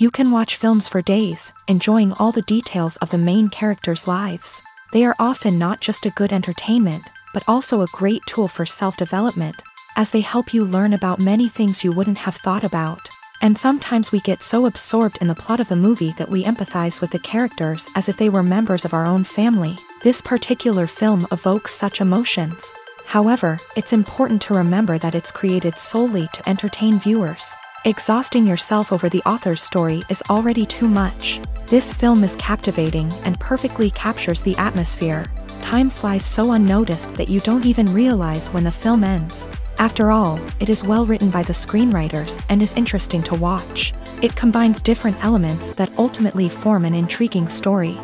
You can watch films for days, enjoying all the details of the main characters' lives. They are often not just a good entertainment, but also a great tool for self-development, as they help you learn about many things you wouldn't have thought about. And sometimes we get so absorbed in the plot of the movie that we empathize with the characters as if they were members of our own family. This particular film evokes such emotions. However, it's important to remember that it's created solely to entertain viewers. Exhausting yourself over the author's story is already too much. This film is captivating and perfectly captures the atmosphere. Time flies so unnoticed that you don't even realize when the film ends. After all, it is well written by the screenwriters and is interesting to watch. It combines different elements that ultimately form an intriguing story.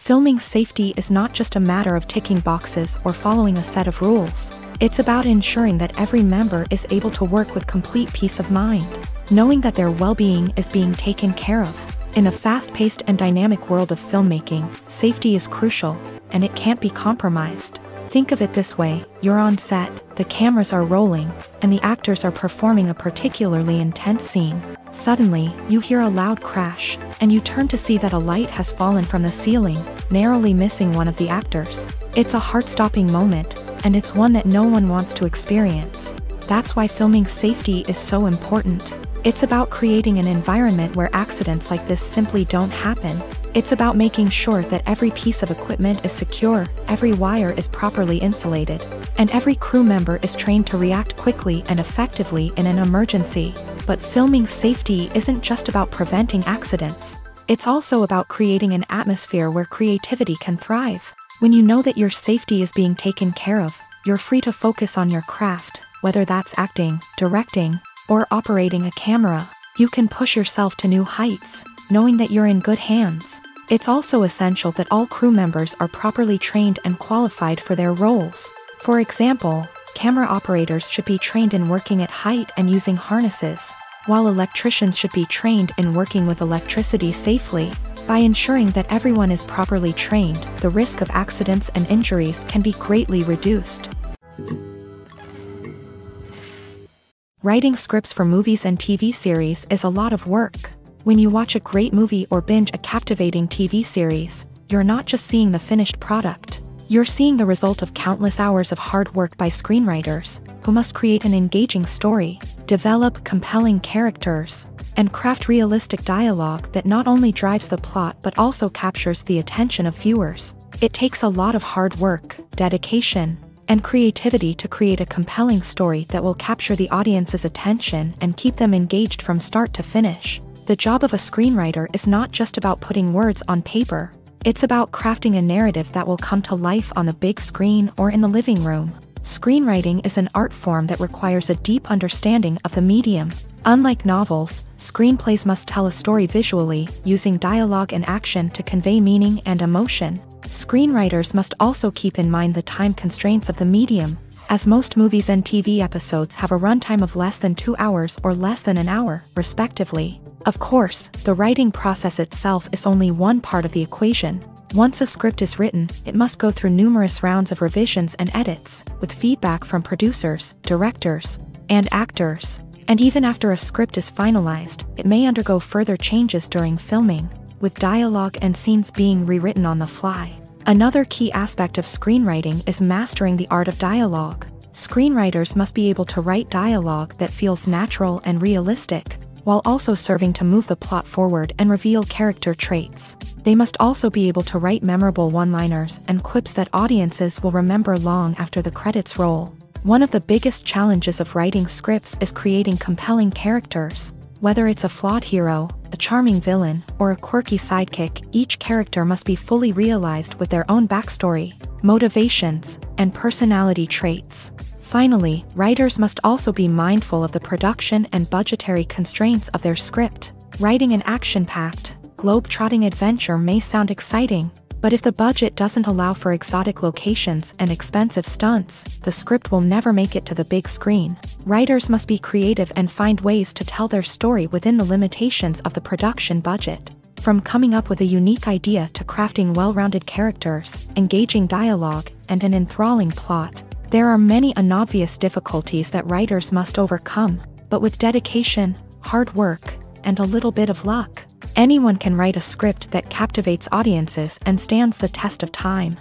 Filming safety is not just a matter of ticking boxes or following a set of rules. It's about ensuring that every member is able to work with complete peace of mind, knowing that their well-being is being taken care of. In a fast-paced and dynamic world of filmmaking, safety is crucial, and it can't be compromised. Think of it this way: you're on set, the cameras are rolling, and the actors are performing a particularly intense scene. Suddenly, you hear a loud crash, and you turn to see that a light has fallen from the ceiling, narrowly missing one of the actors. It's a heart-stopping moment, and it's one that no one wants to experience. That's why filming safety is so important. It's about creating an environment where accidents like this simply don't happen. It's about making sure that every piece of equipment is secure, every wire is properly insulated, and every crew member is trained to react quickly and effectively in an emergency. But filming safety isn't just about preventing accidents. It's also about creating an atmosphere where creativity can thrive. When you know that your safety is being taken care of, you're free to focus on your craft, whether that's acting, directing, or operating a camera. You can push yourself to new heights, knowing that you're in good hands. It's also essential that all crew members are properly trained and qualified for their roles. For example, camera operators should be trained in working at height and using harnesses, while electricians should be trained in working with electricity safely. By ensuring that everyone is properly trained, the risk of accidents and injuries can be greatly reduced. Writing scripts for movies and TV series is a lot of work. When you watch a great movie or binge a captivating TV series, you're not just seeing the finished product. You're seeing the result of countless hours of hard work by screenwriters, who must create an engaging story, develop compelling characters, and craft realistic dialogue that not only drives the plot but also captures the attention of viewers. It takes a lot of hard work, dedication, and creativity to create a compelling story that will capture the audience's attention and keep them engaged from start to finish. The job of a screenwriter is not just about putting words on paper. It's about crafting a narrative that will come to life on the big screen or in the living room. Screenwriting is an art form that requires a deep understanding of the medium. Unlike novels, screenplays must tell a story visually, using dialogue and action to convey meaning and emotion. Screenwriters must also keep in mind the time constraints of the medium, as most movies and TV episodes have a runtime of less than 2 hours or less than an hour, respectively. Of course, the writing process itself is only one part of the equation. Once a script is written, it must go through numerous rounds of revisions and edits, with feedback from producers, directors, and actors. And even after a script is finalized, it may undergo further changes during filming, with dialogue and scenes being rewritten on the fly. Another key aspect of screenwriting is mastering the art of dialogue. Screenwriters must be able to write dialogue that feels natural and realistic, while also serving to move the plot forward and reveal character traits. They must also be able to write memorable one-liners and quips that audiences will remember long after the credits roll. One of the biggest challenges of writing scripts is creating compelling characters. Whether it's a flawed hero, a charming villain, or a quirky sidekick, each character must be fully realized with their own backstory, motivations, and personality traits. Finally, writers must also be mindful of the production and budgetary constraints of their script. Writing an action-packed, globe-trotting adventure may sound exciting, but if the budget doesn't allow for exotic locations and expensive stunts, the script will never make it to the big screen. Writers must be creative and find ways to tell their story within the limitations of the production budget. From coming up with a unique idea to crafting well-rounded characters, engaging dialogue, and an enthralling plot, there are many unobvious difficulties that writers must overcome. But with dedication, hard work, and a little bit of luck, anyone can write a script that captivates audiences and stands the test of time.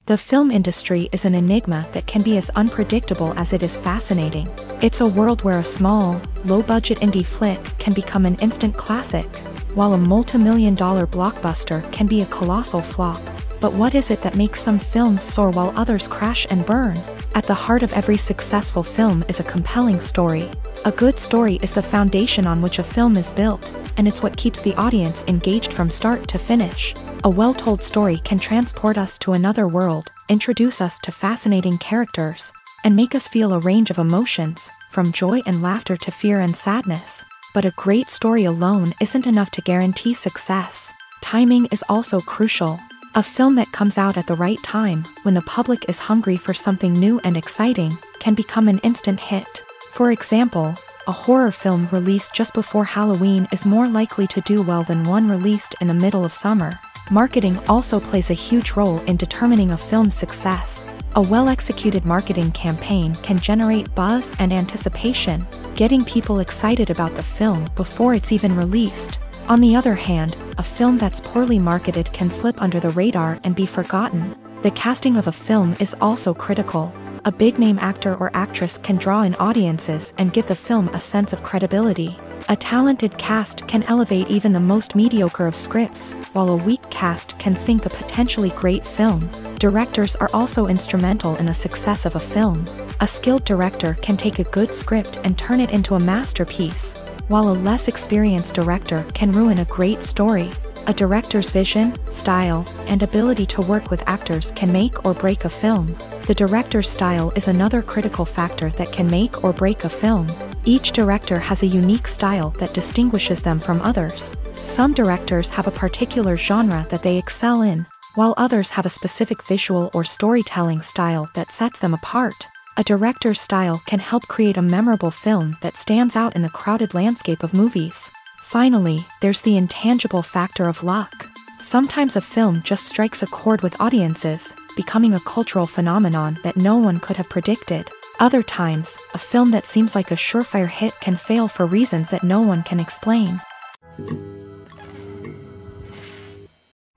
The film industry is an enigma that can be as unpredictable as it is fascinating. It's a world where a small, low-budget indie flick can become an instant classic, while a multi-million-dollar blockbuster can be a colossal flop. But what is it that makes some films soar while others crash and burn? At the heart of every successful film is a compelling story. A good story is the foundation on which a film is built, and it's what keeps the audience engaged from start to finish. A well-told story can transport us to another world, introduce us to fascinating characters, and make us feel a range of emotions, from joy and laughter to fear and sadness. But a great story alone isn't enough to guarantee success. Timing is also crucial. A film that comes out at the right time, when the public is hungry for something new and exciting, can become an instant hit. For example, a horror film released just before Halloween is more likely to do well than one released in the middle of summer. Marketing also plays a huge role in determining a film's success. A well-executed marketing campaign can generate buzz and anticipation, getting people excited about the film before it's even released. On the other hand, a film that's poorly marketed can slip under the radar and be forgotten. The casting of a film is also critical. A big-name actor or actress can draw in audiences and give the film a sense of credibility. A talented cast can elevate even the most mediocre of scripts, while a weak cast can sink a potentially great film. Directors are also instrumental in the success of a film. A skilled director can take a good script and turn it into a masterpiece, while a less experienced director can ruin a great story. A director's vision, style, and ability to work with actors can make or break a film. The director's style is another critical factor that can make or break a film. Each director has a unique style that distinguishes them from others. Some directors have a particular genre that they excel in, while others have a specific visual or storytelling style that sets them apart. A director's style can help create a memorable film that stands out in the crowded landscape of movies. Finally, there's the intangible factor of luck. Sometimes a film just strikes a chord with audiences, becoming a cultural phenomenon that no one could have predicted. Other times, a film that seems like a surefire hit can fail for reasons that no one can explain.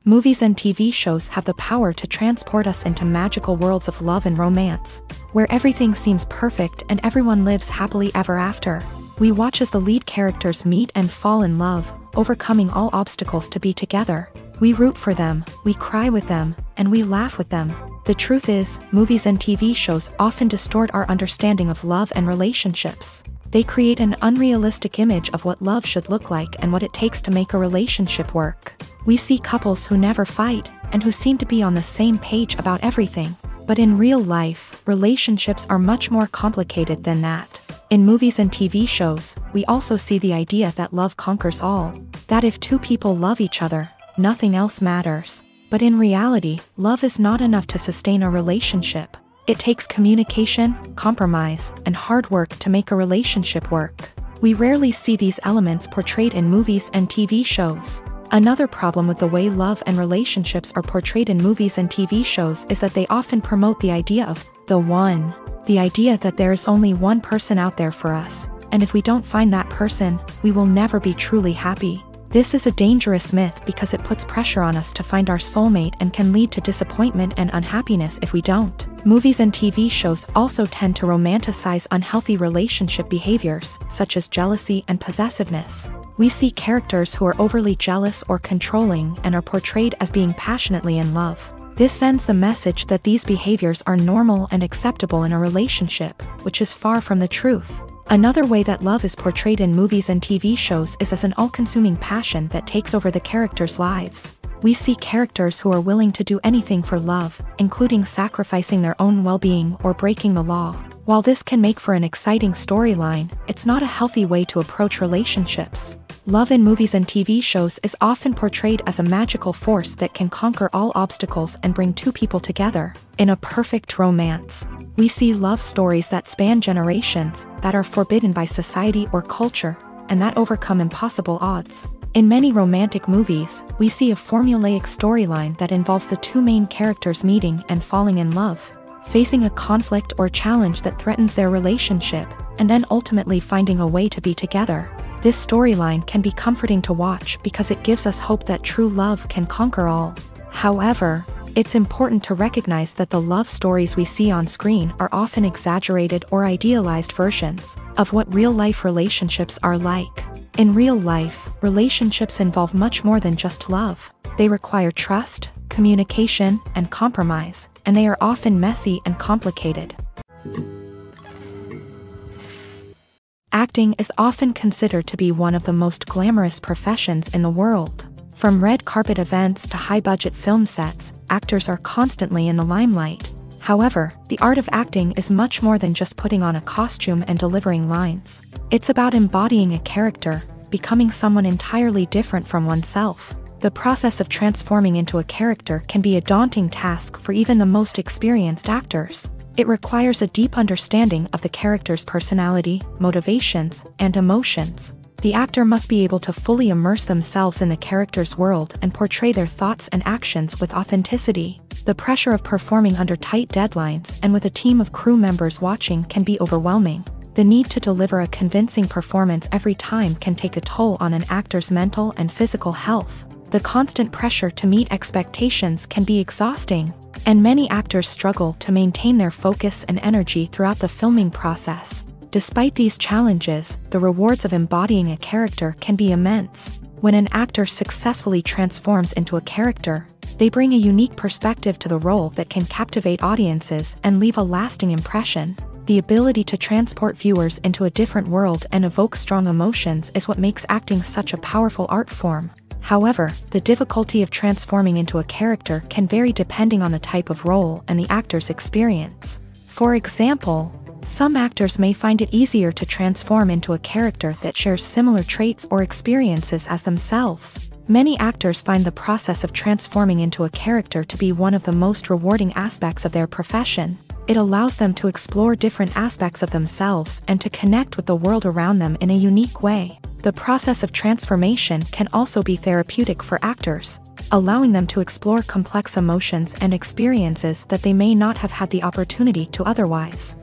Movies and TV shows have the power to transport us into magical worlds of love and romance, where everything seems perfect and everyone lives happily ever after. We watch as the lead characters meet and fall in love, overcoming all obstacles to be together. We root for them, we cry with them, and we laugh with them. The truth is, movies and TV shows often distort our understanding of love and relationships. They create an unrealistic image of what love should look like and what it takes to make a relationship work. We see couples who never fight, and who seem to be on the same page about everything. But in real life, relationships are much more complicated than that. In movies and TV shows, we also see the idea that love conquers all. That if two people love each other, nothing else matters. But in reality, love is not enough to sustain a relationship. It takes communication, compromise, and hard work to make a relationship work. We rarely see these elements portrayed in movies and TV shows. Another problem with the way love and relationships are portrayed in movies and TV shows is that they often promote the idea of the one. The idea that there is only one person out there for us, and if we don't find that person, we will never be truly happy. This is a dangerous myth because it puts pressure on us to find our soulmate and can lead to disappointment and unhappiness if we don't. Movies and TV shows also tend to romanticize unhealthy relationship behaviors, such as jealousy and possessiveness. We see characters who are overly jealous or controlling and are portrayed as being passionately in love. This sends the message that these behaviors are normal and acceptable in a relationship, which is far from the truth. Another way that love is portrayed in movies and TV shows is as an all-consuming passion that takes over the characters' lives. We see characters who are willing to do anything for love, including sacrificing their own well-being or breaking the law. While this can make for an exciting storyline, it's not a healthy way to approach relationships. Love in movies and TV shows is often portrayed as a magical force that can conquer all obstacles and bring two people together. In a perfect romance, we see love stories that span generations, that are forbidden by society or culture, and that overcome impossible odds. In many romantic movies, we see a formulaic storyline that involves the two main characters meeting and falling in love. facing a conflict or challenge that threatens their relationship, and then ultimately finding a way to be together. This storyline can be comforting to watch because it gives us hope that true love can conquer all. However, it's important to recognize that the love stories we see on screen are often exaggerated or idealized versions of what real-life relationships are like. In real life, relationships involve much more than just love. They require trust, communication, and compromise, and they are often messy and complicated. Acting is often considered to be one of the most glamorous professions in the world. From red carpet events to high-budget film sets, actors are constantly in the limelight. However, the art of acting is much more than just putting on a costume and delivering lines. It's about embodying a character, becoming someone entirely different from oneself. The process of transforming into a character can be a daunting task for even the most experienced actors. It requires a deep understanding of the character's personality, motivations, and emotions. The actor must be able to fully immerse themselves in the character's world and portray their thoughts and actions with authenticity. The pressure of performing under tight deadlines and with a team of crew members watching can be overwhelming. The need to deliver a convincing performance every time can take a toll on an actor's mental and physical health. The constant pressure to meet expectations can be exhausting, and many actors struggle to maintain their focus and energy throughout the filming process. Despite these challenges, the rewards of embodying a character can be immense. When an actor successfully transforms into a character, they bring a unique perspective to the role that can captivate audiences and leave a lasting impression. The ability to transport viewers into a different world and evoke strong emotions is what makes acting such a powerful art form. However, the difficulty of transforming into a character can vary depending on the type of role and the actor's experience. For example, some actors may find it easier to transform into a character that shares similar traits or experiences as themselves. Many actors find the process of transforming into a character to be one of the most rewarding aspects of their profession. It allows them to explore different aspects of themselves and to connect with the world around them in a unique way. The process of transformation can also be therapeutic for actors, allowing them to explore complex emotions and experiences that they may not have had the opportunity to otherwise.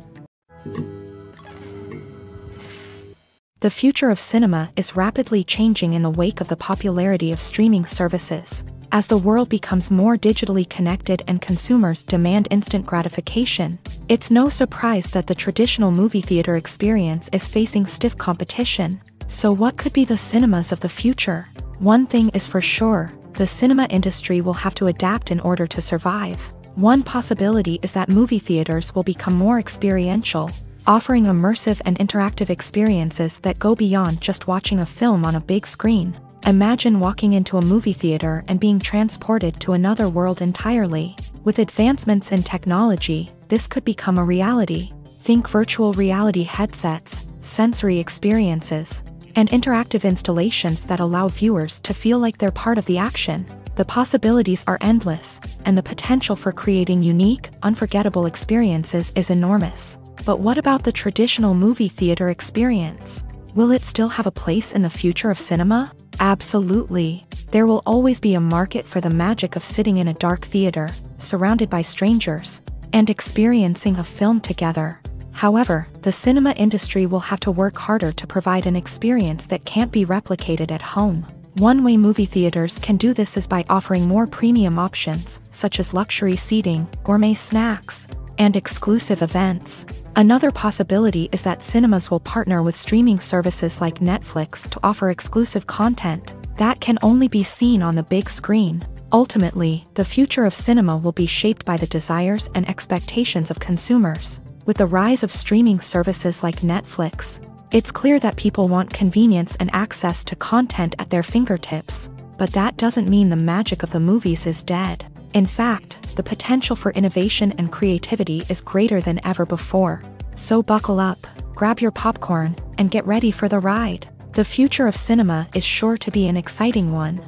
The future of cinema is rapidly changing in the wake of the popularity of streaming services. As the world becomes more digitally connected and consumers demand instant gratification, it's no surprise that the traditional movie theater experience is facing stiff competition. So what could be the cinemas of the future? One thing is for sure, the cinema industry will have to adapt in order to survive. One possibility is that movie theaters will become more experiential, offering immersive and interactive experiences that go beyond just watching a film on a big screen. Imagine walking into a movie theater and being transported to another world entirely. With advancements in technology, this could become a reality. Think virtual reality headsets, sensory experiences, and interactive installations that allow viewers to feel like they're part of the action. The possibilities are endless, and the potential for creating unique, unforgettable experiences is enormous. But what about the traditional movie theater experience? Will it still have a place in the future of cinema? Absolutely. There will always be a market for the magic of sitting in a dark theater, surrounded by strangers, and experiencing a film together. However, the cinema industry will have to work harder to provide an experience that can't be replicated at home. One way movie theaters can do this is by offering more premium options, such as luxury seating, gourmet snacks, and exclusive events. Another possibility is that cinemas will partner with streaming services like Netflix to offer exclusive content that can only be seen on the big screen. Ultimately, the future of cinema will be shaped by the desires and expectations of consumers. With the rise of streaming services like Netflix, it's clear that people want convenience and access to content at their fingertips. But that doesn't mean the magic of the movies is dead. In fact, the potential for innovation and creativity is greater than ever before. So buckle up, grab your popcorn, and get ready for the ride. The future of cinema is sure to be an exciting one.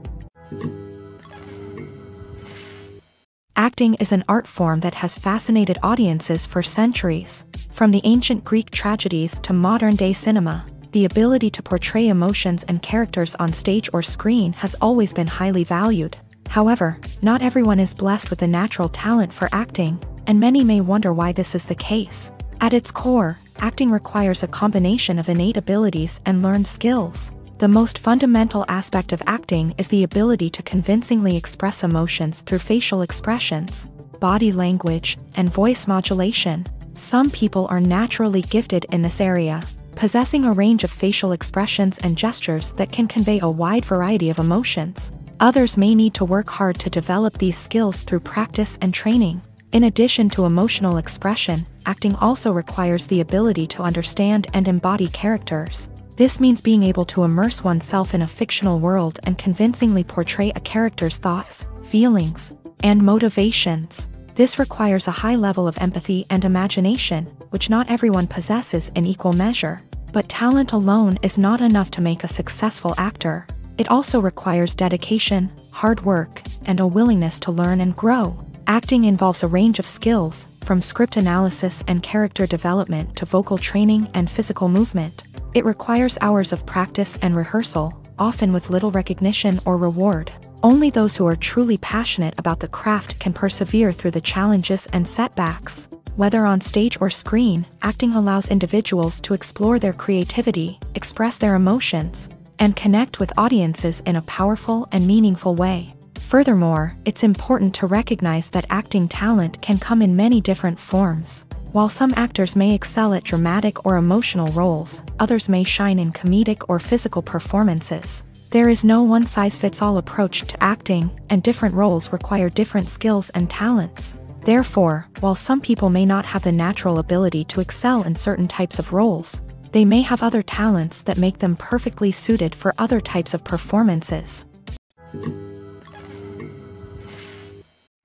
Acting is an art form that has fascinated audiences for centuries. From the ancient Greek tragedies to modern-day cinema, the ability to portray emotions and characters on stage or screen has always been highly valued. However, not everyone is blessed with the natural talent for acting. and many may wonder why this is the case. At its core, acting requires a combination of innate abilities and learned skills. The most fundamental aspect of acting is the ability to convincingly express emotions through facial expressions, body language, and voice modulation. Some people are naturally gifted in this area, possessing a range of facial expressions and gestures that can convey a wide variety of emotions. Others may need to work hard to develop these skills through practice and training. In addition to emotional expression, acting also requires the ability to understand and embody characters. This means being able to immerse oneself in a fictional world and convincingly portray a character's thoughts, feelings, and motivations. This requires a high level of empathy and imagination, which not everyone possesses in equal measure. But talent alone is not enough to make a successful actor. It also requires dedication, hard work, and a willingness to learn and grow. Acting involves a range of skills, from script analysis and character development to vocal training and physical movement. It requires hours of practice and rehearsal, often with little recognition or reward. Only those who are truly passionate about the craft can persevere through the challenges and setbacks. Whether on stage or screen, acting allows individuals to explore their creativity, express their emotions, and connect with audiences in a powerful and meaningful way. Furthermore, it's important to recognize that acting talent can come in many different forms. While some actors may excel at dramatic or emotional roles, others may shine in comedic or physical performances. There is no one-size-fits-all approach to acting, and different roles require different skills and talents. Therefore, while some people may not have the natural ability to excel in certain types of roles, they may have other talents that make them perfectly suited for other types of performances.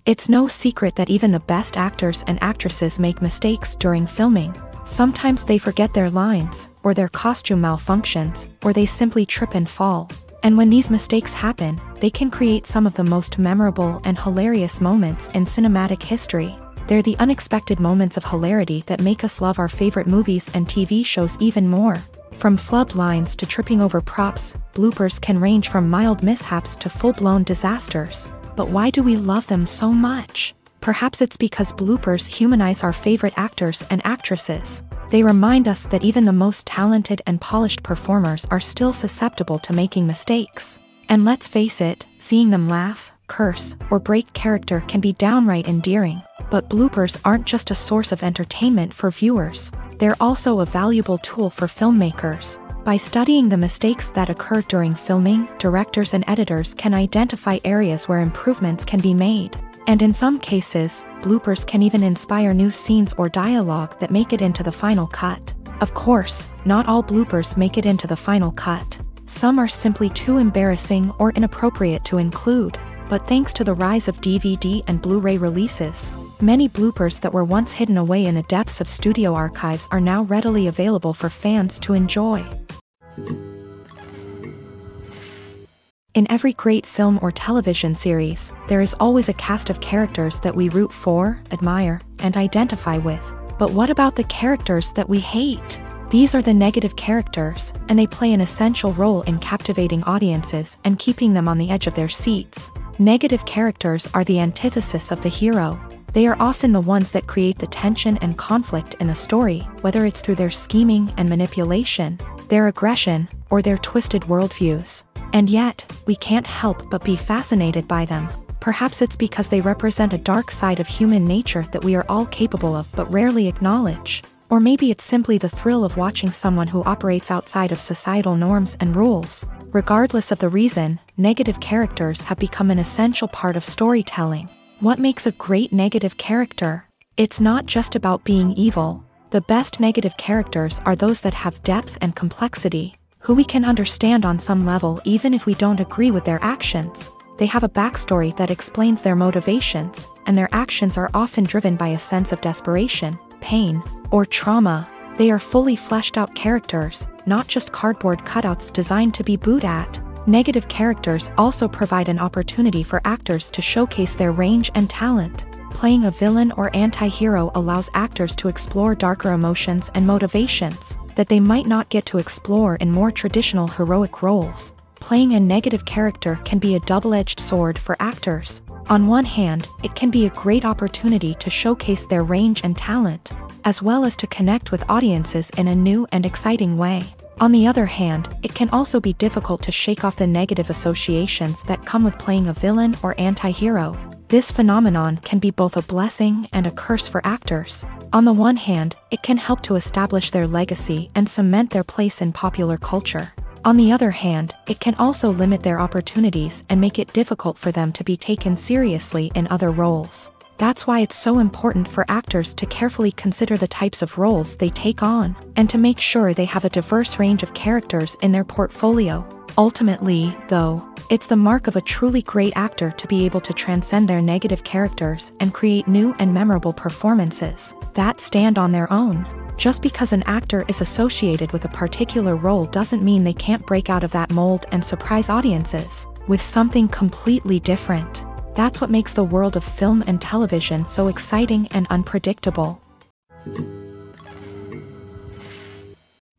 It's no secret that even the best actors and actresses make mistakes during filming. Sometimes they forget their lines, or their costume malfunctions, or they simply trip and fall. And when these mistakes happen, they can create some of the most memorable and hilarious moments in cinematic history. They're the unexpected moments of hilarity that make us love our favorite movies and TV shows even more. From flubbed lines to tripping over props, bloopers can range from mild mishaps to full-blown disasters. But why do we love them so much? Perhaps it's because bloopers humanize our favorite actors and actresses. They remind us that even the most talented and polished performers are still susceptible to making mistakes. And let's face it, seeing them laugh, curse, or break character can be downright endearing. But bloopers aren't just a source of entertainment for viewers. They're also a valuable tool for filmmakers. By studying the mistakes that occur during filming, directors and editors can identify areas where improvements can be made. And in some cases, bloopers can even inspire new scenes or dialogue that make it into the final cut. Of course, not all bloopers make it into the final cut. Some are simply too embarrassing or inappropriate to include. But thanks to the rise of DVD and Blu-ray releases, many bloopers that were once hidden away in the depths of studio archives are now readily available for fans to enjoy. In every great film or television series, there is always a cast of characters that we root for, admire, and identify with. But what about the characters that we hate? These are the negative characters, and they play an essential role in captivating audiences and keeping them on the edge of their seats. Negative characters are the antithesis of the hero. They are often the ones that create the tension and conflict in the story, whether it's through their scheming and manipulation, their aggression, or their twisted worldviews. And yet, we can't help but be fascinated by them. Perhaps it's because they represent a dark side of human nature that we are all capable of but rarely acknowledge. Or maybe it's simply the thrill of watching someone who operates outside of societal norms and rules. Regardless of the reason, negative characters have become an essential part of storytelling. What makes a great negative character? It's not just about being evil. The best negative characters are those that have depth and complexity, who we can understand on some level even if we don't agree with their actions. They have a backstory that explains their motivations, and their actions are often driven by a sense of desperation, pain, or trauma. They are fully fleshed out characters, not just cardboard cutouts designed to be booed at. Negative characters also provide an opportunity for actors to showcase their range and talent. Playing a villain or anti-hero allows actors to explore darker emotions and motivations that they might not get to explore in more traditional heroic roles. Playing a negative character can be a double-edged sword for actors. On one hand, it can be a great opportunity to showcase their range and talent, as well as to connect with audiences in a new and exciting way. On the other hand, it can also be difficult to shake off the negative associations that come with playing a villain or anti-hero. This phenomenon can be both a blessing and a curse for actors. On the one hand, it can help to establish their legacy and cement their place in popular culture. On the other hand, it can also limit their opportunities and make it difficult for them to be taken seriously in other roles. That's why it's so important for actors to carefully consider the types of roles they take on, and to make sure they have a diverse range of characters in their portfolio. Ultimately, though, it's the mark of a truly great actor to be able to transcend their negative characters and create new and memorable performances that stand on their own. Just because an actor is associated with a particular role doesn't mean they can't break out of that mold and surprise audiences with something completely different. That's what makes the world of film and television so exciting and unpredictable.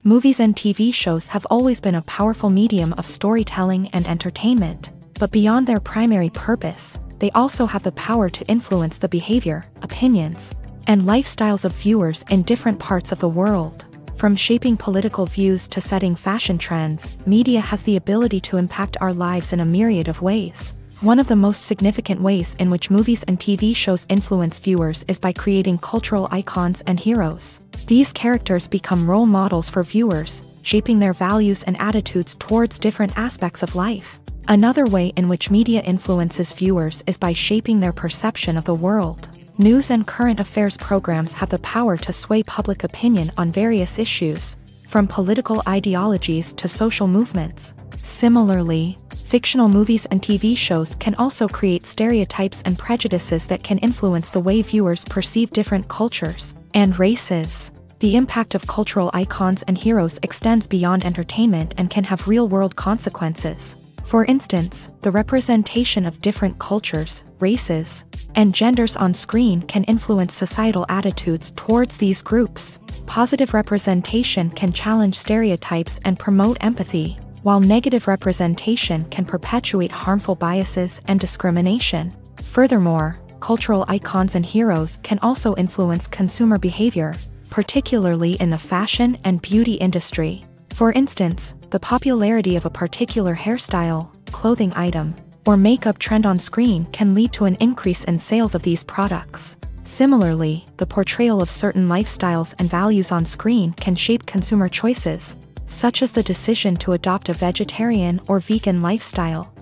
Movies and TV shows have always been a powerful medium of storytelling and entertainment, but beyond their primary purpose, they also have the power to influence the behavior, opinions, and lifestyles of viewers in different parts of the world. From shaping political views to setting fashion trends, media has the ability to impact our lives in a myriad of ways. One of the most significant ways in which movies and TV shows influence viewers is by creating cultural icons and heroes. These characters become role models for viewers, shaping their values and attitudes towards different aspects of life. Another way in which media influences viewers is by shaping their perception of the world. News and current affairs programs have the power to sway public opinion on various issues, from political ideologies to social movements. Similarly, fictional movies and TV shows can also create stereotypes and prejudices that can influence the way viewers perceive different cultures and races. The impact of cultural icons and heroes extends beyond entertainment and can have real-world consequences. For instance, the representation of different cultures, races, and genders on screen can influence societal attitudes towards these groups. Positive representation can challenge stereotypes and promote empathy, while negative representation can perpetuate harmful biases and discrimination. Furthermore, cultural icons and heroes can also influence consumer behavior, particularly in the fashion and beauty industry. For instance, the popularity of a particular hairstyle, clothing item, or makeup trend on screen can lead to an increase in sales of these products. Similarly, the portrayal of certain lifestyles and values on screen can shape consumer choices, such as the decision to adopt a vegetarian or vegan lifestyle.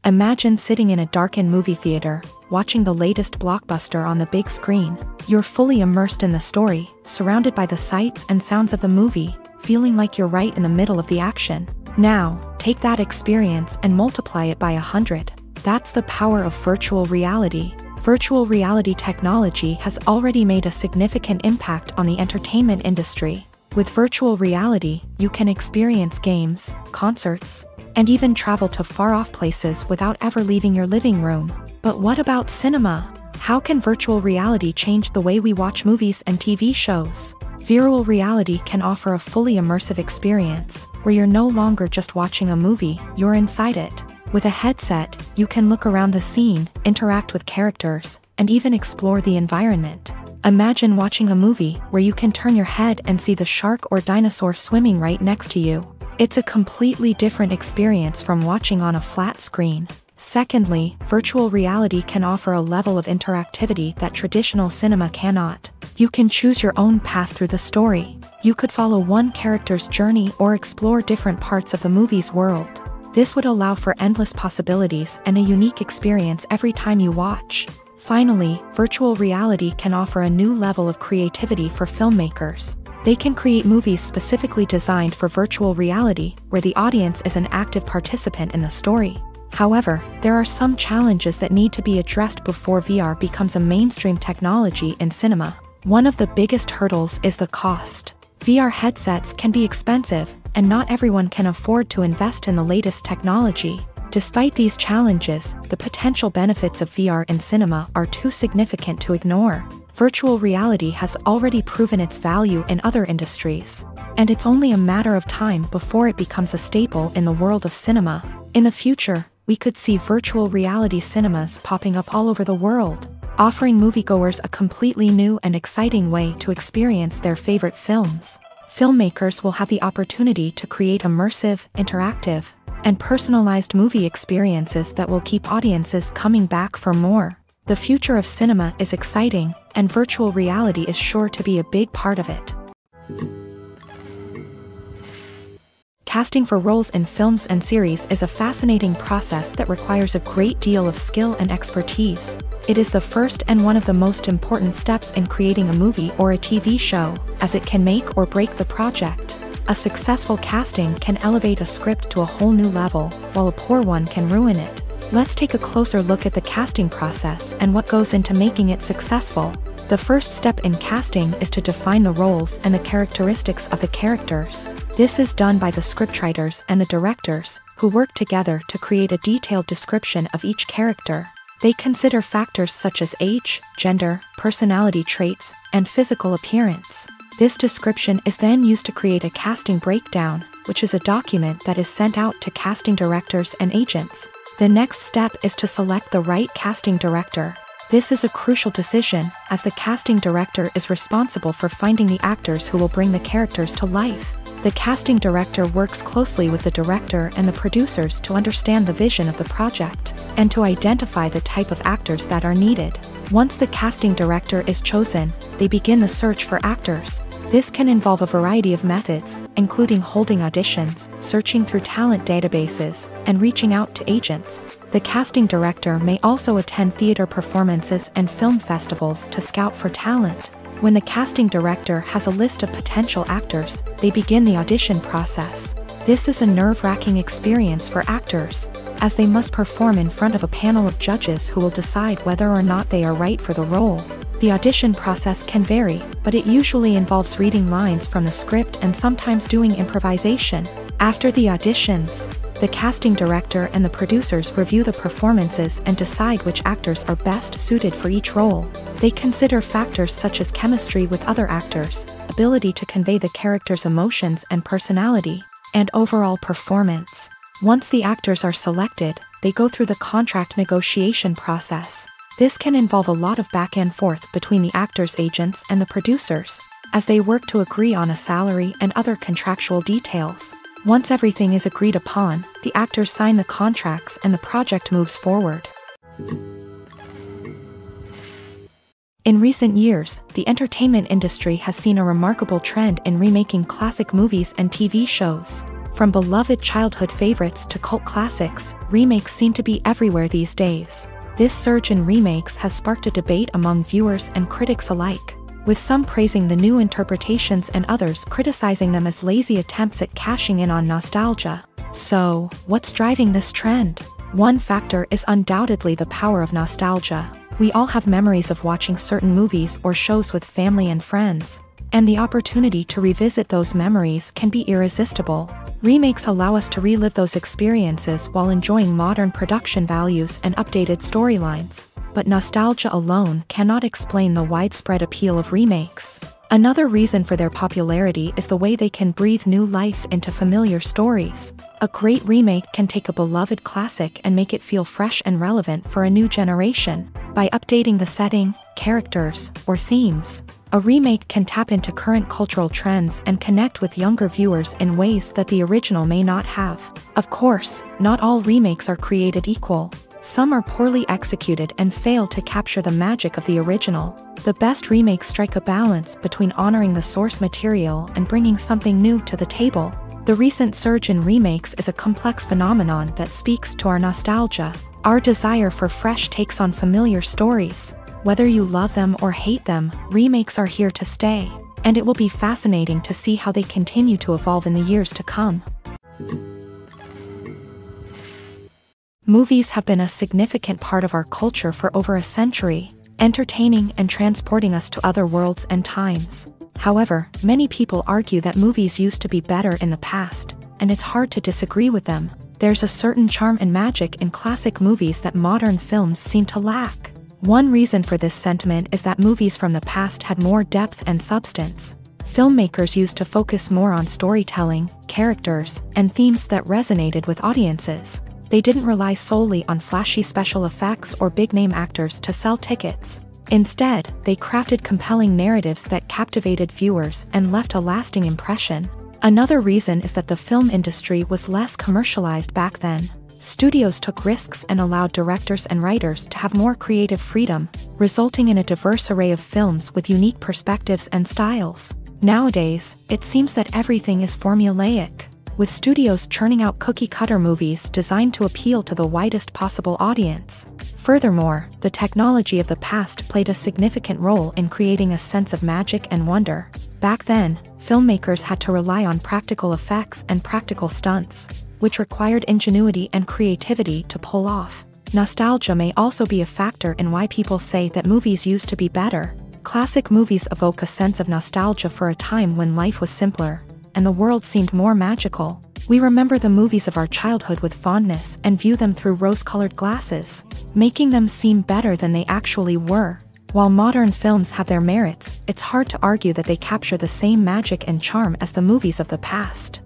Imagine sitting in a darkened movie theater, watching the latest blockbuster on the big screen. You're fully immersed in the story, surrounded by the sights and sounds of the movie, feeling like you're right in the middle of the action. Now, take that experience and multiply it by 100. That's the power of virtual reality. Virtual reality technology has already made a significant impact on the entertainment industry. With virtual reality, you can experience games, concerts, and even travel to far-off places without ever leaving your living room. But what about cinema? How can virtual reality change the way we watch movies and TV shows? Virtual reality can offer a fully immersive experience, where you're no longer just watching a movie, you're inside it. With a headset, you can look around the scene, interact with characters, and even explore the environment. Imagine watching a movie where you can turn your head and see the shark or dinosaur swimming right next to you. It's a completely different experience from watching on a flat screen. Secondly, virtual reality can offer a level of interactivity that traditional cinema cannot. You can choose your own path through the story. You could follow one character's journey or explore different parts of the movie's world. This would allow for endless possibilities and a unique experience every time you watch. Finally, virtual reality can offer a new level of creativity for filmmakers. They can create movies specifically designed for virtual reality, where the audience is an active participant in the story. However, there are some challenges that need to be addressed before VR becomes a mainstream technology in cinema. One of the biggest hurdles is the cost. VR headsets can be expensive, and not everyone can afford to invest in the latest technology. Despite these challenges, the potential benefits of VR in cinema are too significant to ignore. Virtual reality has already proven its value in other industries, and it's only a matter of time before it becomes a staple in the world of cinema. In the future, we could see virtual reality cinemas popping up all over the world, offering moviegoers a completely new and exciting way to experience their favorite films. Filmmakers will have the opportunity to create immersive, interactive, and personalized movie experiences that will keep audiences coming back for more. The future of cinema is exciting, and virtual reality is sure to be a big part of it. Casting for roles in films and series is a fascinating process that requires a great deal of skill and expertise. It is the first and one of the most important steps in creating a movie or a TV show, as it can make or break the project. A successful casting can elevate a script to a whole new level, while a poor one can ruin it. Let's take a closer look at the casting process and what goes into making it successful. The first step in casting is to define the roles and the characteristics of the characters. This is done by the scriptwriters and the directors, who work together to create a detailed description of each character. They consider factors such as age, gender, personality traits, and physical appearance. This description is then used to create a casting breakdown, which is a document that is sent out to casting directors and agents. The next step is to select the right casting director. This is a crucial decision, as the casting director is responsible for finding the actors who will bring the characters to life. The casting director works closely with the director and the producers to understand the vision of the project, and to identify the type of actors that are needed. Once the casting director is chosen, they begin the search for actors. This can involve a variety of methods, including holding auditions, searching through talent databases, and reaching out to agents. The casting director may also attend theater performances and film festivals to scout for talent. When the casting director has a list of potential actors, they begin the audition process. This is a nerve-wracking experience for actors, as they must perform in front of a panel of judges who will decide whether or not they are right for the role. The audition process can vary, but it usually involves reading lines from the script and sometimes doing improvisation. After the auditions, the casting director and the producers review the performances and decide which actors are best suited for each role. They consider factors such as chemistry with other actors, ability to convey the character's emotions and personality, and overall performance. Once the actors are selected, they go through the contract negotiation process. This can involve a lot of back and forth between the actors' agents and the producers, as they work to agree on a salary and other contractual details. Once everything is agreed upon, the actors sign the contracts and the project moves forward. In recent years, the entertainment industry has seen a remarkable trend in remaking classic movies and TV shows. From beloved childhood favorites to cult classics, remakes seem to be everywhere these days. This surge in remakes has sparked a debate among viewers and critics alike, with some praising the new interpretations and others criticizing them as lazy attempts at cashing in on nostalgia. So, what's driving this trend? One factor is undoubtedly the power of nostalgia. We all have memories of watching certain movies or shows with family and friends, and the opportunity to revisit those memories can be irresistible. Remakes allow us to relive those experiences while enjoying modern production values and updated storylines. But nostalgia alone cannot explain the widespread appeal of remakes. Another reason for their popularity is the way they can breathe new life into familiar stories. A great remake can take a beloved classic and make it feel fresh and relevant for a new generation. By updating the setting, characters, or themes, a remake can tap into current cultural trends and connect with younger viewers in ways that the original may not have. Of course, not all remakes are created equal. Some are poorly executed and fail to capture the magic of the original. The best remakes strike a balance between honoring the source material and bringing something new to the table. The recent surge in remakes is a complex phenomenon that speaks to our nostalgia, our desire for fresh takes on familiar stories. Whether you love them or hate them, remakes are here to stay, and it will be fascinating to see how they continue to evolve in the years to come. Movies have been a significant part of our culture for over a century, entertaining and transporting us to other worlds and times. However, many people argue that movies used to be better in the past, and it's hard to disagree with them. There's a certain charm and magic in classic movies that modern films seem to lack. One reason for this sentiment is that movies from the past had more depth and substance. Filmmakers used to focus more on storytelling, characters, and themes that resonated with audiences. They didn't rely solely on flashy special effects or big-name actors to sell tickets. Instead, they crafted compelling narratives that captivated viewers and left a lasting impression. Another reason is that the film industry was less commercialized back then. Studios took risks and allowed directors and writers to have more creative freedom, resulting in a diverse array of films with unique perspectives and styles. Nowadays, it seems that everything is formulaic, with studios churning out cookie-cutter movies designed to appeal to the widest possible audience. Furthermore, the technology of the past played a significant role in creating a sense of magic and wonder. Back then, filmmakers had to rely on practical effects and practical stunts, which required ingenuity and creativity to pull off. Nostalgia may also be a factor in why people say that movies used to be better. Classic movies evoke a sense of nostalgia for a time when life was simpler, and the world seemed more magical. We remember the movies of our childhood with fondness and view them through rose-colored glasses, making them seem better than they actually were. While modern films have their merits, it's hard to argue that they capture the same magic and charm as the movies of the past.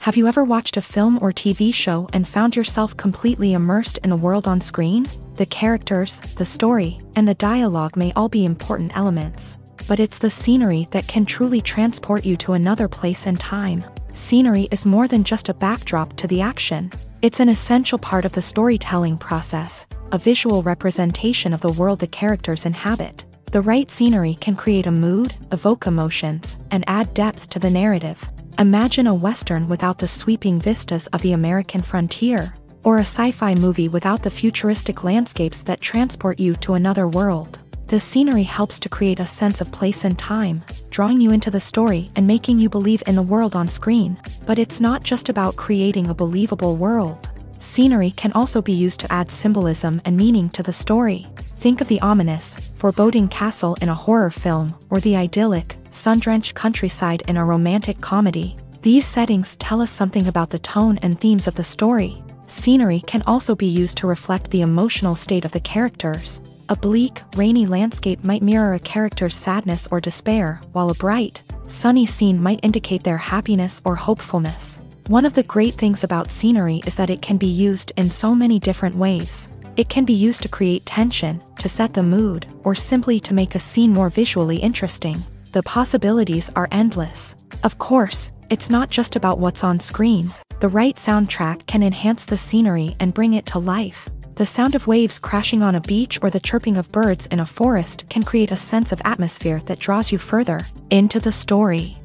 Have you ever watched a film or TV show and found yourself completely immersed in the world on screen? The characters, the story, and the dialogue may all be important elements, but it's the scenery that can truly transport you to another place and time. Scenery is more than just a backdrop to the action. It's an essential part of the storytelling process, a visual representation of the world the characters inhabit. The right scenery can create a mood, evoke emotions, and add depth to the narrative. Imagine a Western without the sweeping vistas of the American frontier, or a sci-fi movie without the futuristic landscapes that transport you to another world. The scenery helps to create a sense of place and time, drawing you into the story and making you believe in the world on screen. But it's not just about creating a believable world. Scenery can also be used to add symbolism and meaning to the story. Think of the ominous, foreboding castle in a horror film, or the idyllic, sun-drenched countryside in a romantic comedy. These settings tell us something about the tone and themes of the story. Scenery can also be used to reflect the emotional state of the characters. A bleak, rainy landscape might mirror a character's sadness or despair, while a bright, sunny scene might indicate their happiness or hopefulness. One of the great things about scenery is that it can be used in so many different ways. It can be used to create tension, to set the mood, or simply to make a scene more visually interesting. The possibilities are endless. Of course, it's not just about what's on screen. The right soundtrack can enhance the scenery and bring it to life. The sound of waves crashing on a beach or the chirping of birds in a forest can create a sense of atmosphere that draws you further into the story.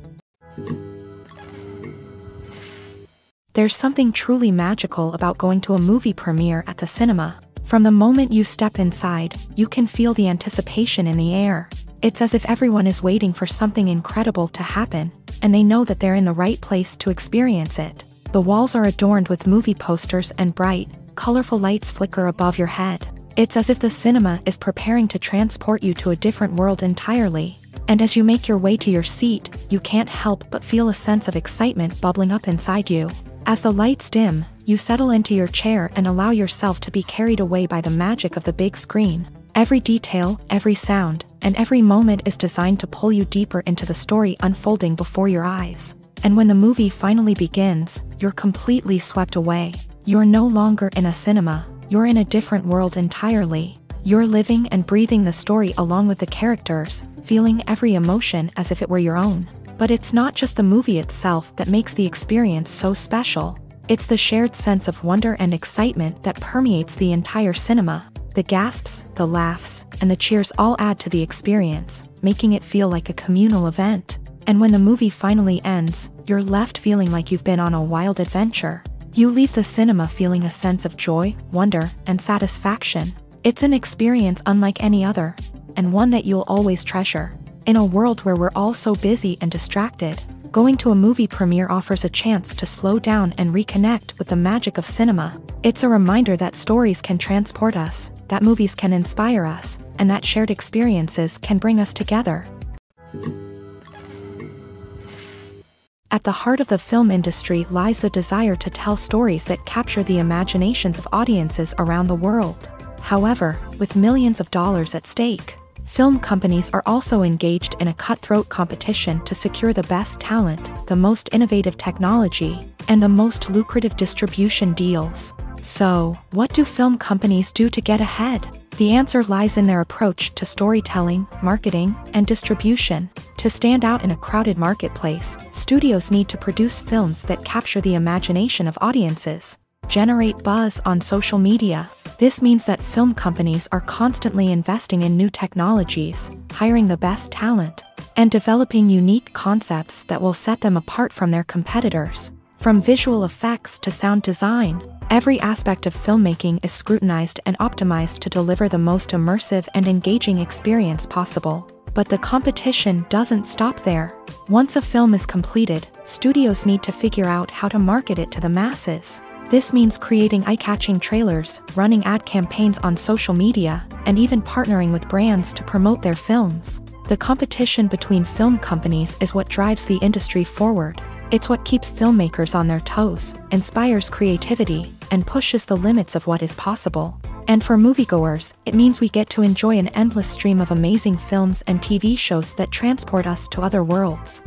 There's something truly magical about going to a movie premiere at the cinema. From the moment you step inside, you can feel the anticipation in the air. It's as if everyone is waiting for something incredible to happen, and they know that they're in the right place to experience it. The walls are adorned with movie posters and bright, colorful lights flicker above your head. It's as if the cinema is preparing to transport you to a different world entirely. And as you make your way to your seat, you can't help but feel a sense of excitement bubbling up inside you. As the lights dim, you settle into your chair and allow yourself to be carried away by the magic of the big screen. Every detail, every sound, and every moment is designed to pull you deeper into the story unfolding before your eyes. And when the movie finally begins, you're completely swept away. You're no longer in a cinema, you're in a different world entirely. You're living and breathing the story along with the characters, feeling every emotion as if it were your own. But it's not just the movie itself that makes the experience so special. It's the shared sense of wonder and excitement that permeates the entire cinema. The gasps, the laughs, and the cheers all add to the experience, making it feel like a communal event. And when the movie finally ends, you're left feeling like you've been on a wild adventure. You leave the cinema feeling a sense of joy, wonder, and satisfaction. It's an experience unlike any other, and one that you'll always treasure. In a world where we're all so busy and distracted, going to a movie premiere offers a chance to slow down and reconnect with the magic of cinema. It's a reminder that stories can transport us, that movies can inspire us, and that shared experiences can bring us together. At the heart of the film industry lies the desire to tell stories that capture the imaginations of audiences around the world. However, with millions of dollars at stake, Film companies are also engaged in a cutthroat competition to secure the best talent, the most innovative technology, and the most lucrative distribution deals. So, what do film companies do to get ahead? The answer lies in their approach to storytelling, marketing, and distribution. To stand out in a crowded marketplace, studios need to produce films that capture the imagination of audiences, generate buzz on social media. This means that film companies are constantly investing in new technologies, hiring the best talent, and developing unique concepts that will set them apart from their competitors. From visual effects to sound design, every aspect of filmmaking is scrutinized and optimized to deliver the most immersive and engaging experience possible. But the competition doesn't stop there. Once a film is completed, studios need to figure out how to market it to the masses. This means creating eye-catching trailers, running ad campaigns on social media, and even partnering with brands to promote their films. The competition between film companies is what drives the industry forward. It's what keeps filmmakers on their toes, inspires creativity, and pushes the limits of what is possible. And for moviegoers, it means we get to enjoy an endless stream of amazing films and TV shows that transport us to other worlds.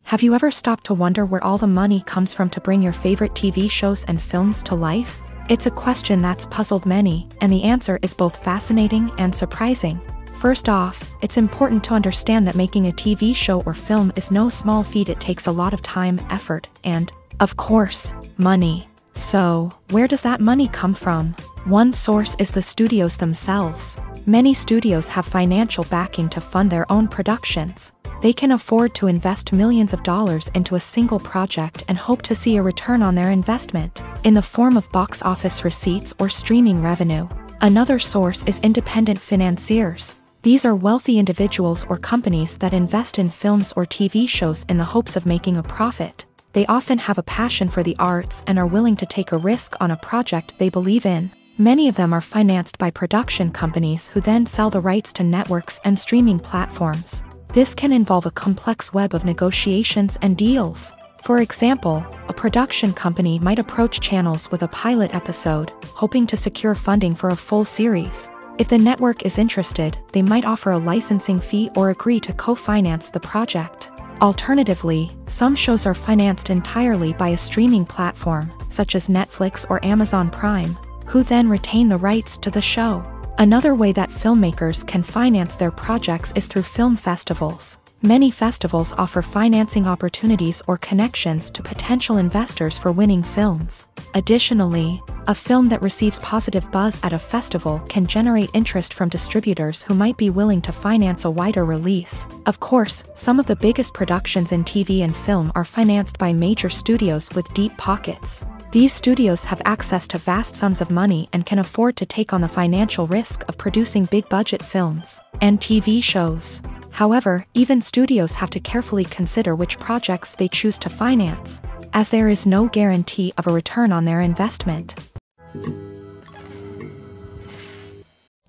Have you ever stopped to wonder where all the money comes from to bring your favorite TV shows and films to life? It's a question that's puzzled many, and the answer is both fascinating and surprising. First off, it's important to understand that making a TV show or film is no small feat. It takes a lot of time, effort, and, of course, money. So, where does that money come from? One source is the studios themselves. Many studios have financial backing to fund their own productions. They can afford to invest millions of dollars into a single project and hope to see a return on their investment, in the form of box office receipts or streaming revenue. Another source is independent financiers. These are wealthy individuals or companies that invest in films or TV shows in the hopes of making a profit. They often have a passion for the arts and are willing to take a risk on a project they believe in. Many of them are financed by production companies who then sell the rights to networks and streaming platforms. This can involve a complex web of negotiations and deals. For example, a production company might approach channels with a pilot episode, hoping to secure funding for a full series. If the network is interested, they might offer a licensing fee or agree to co-finance the project. Alternatively, some shows are financed entirely by a streaming platform, such as Netflix or Amazon Prime, who then retain the rights to the show. Another way that filmmakers can finance their projects is through film festivals. Many festivals offer financing opportunities or connections to potential investors for winning films. Additionally, a film that receives positive buzz at a festival can generate interest from distributors who might be willing to finance a wider release. Of course, some of the biggest productions in TV and film are financed by major studios with deep pockets. These studios have access to vast sums of money and can afford to take on the financial risk of producing big-budget films and TV shows. However, even studios have to carefully consider which projects they choose to finance, as there is no guarantee of a return on their investment.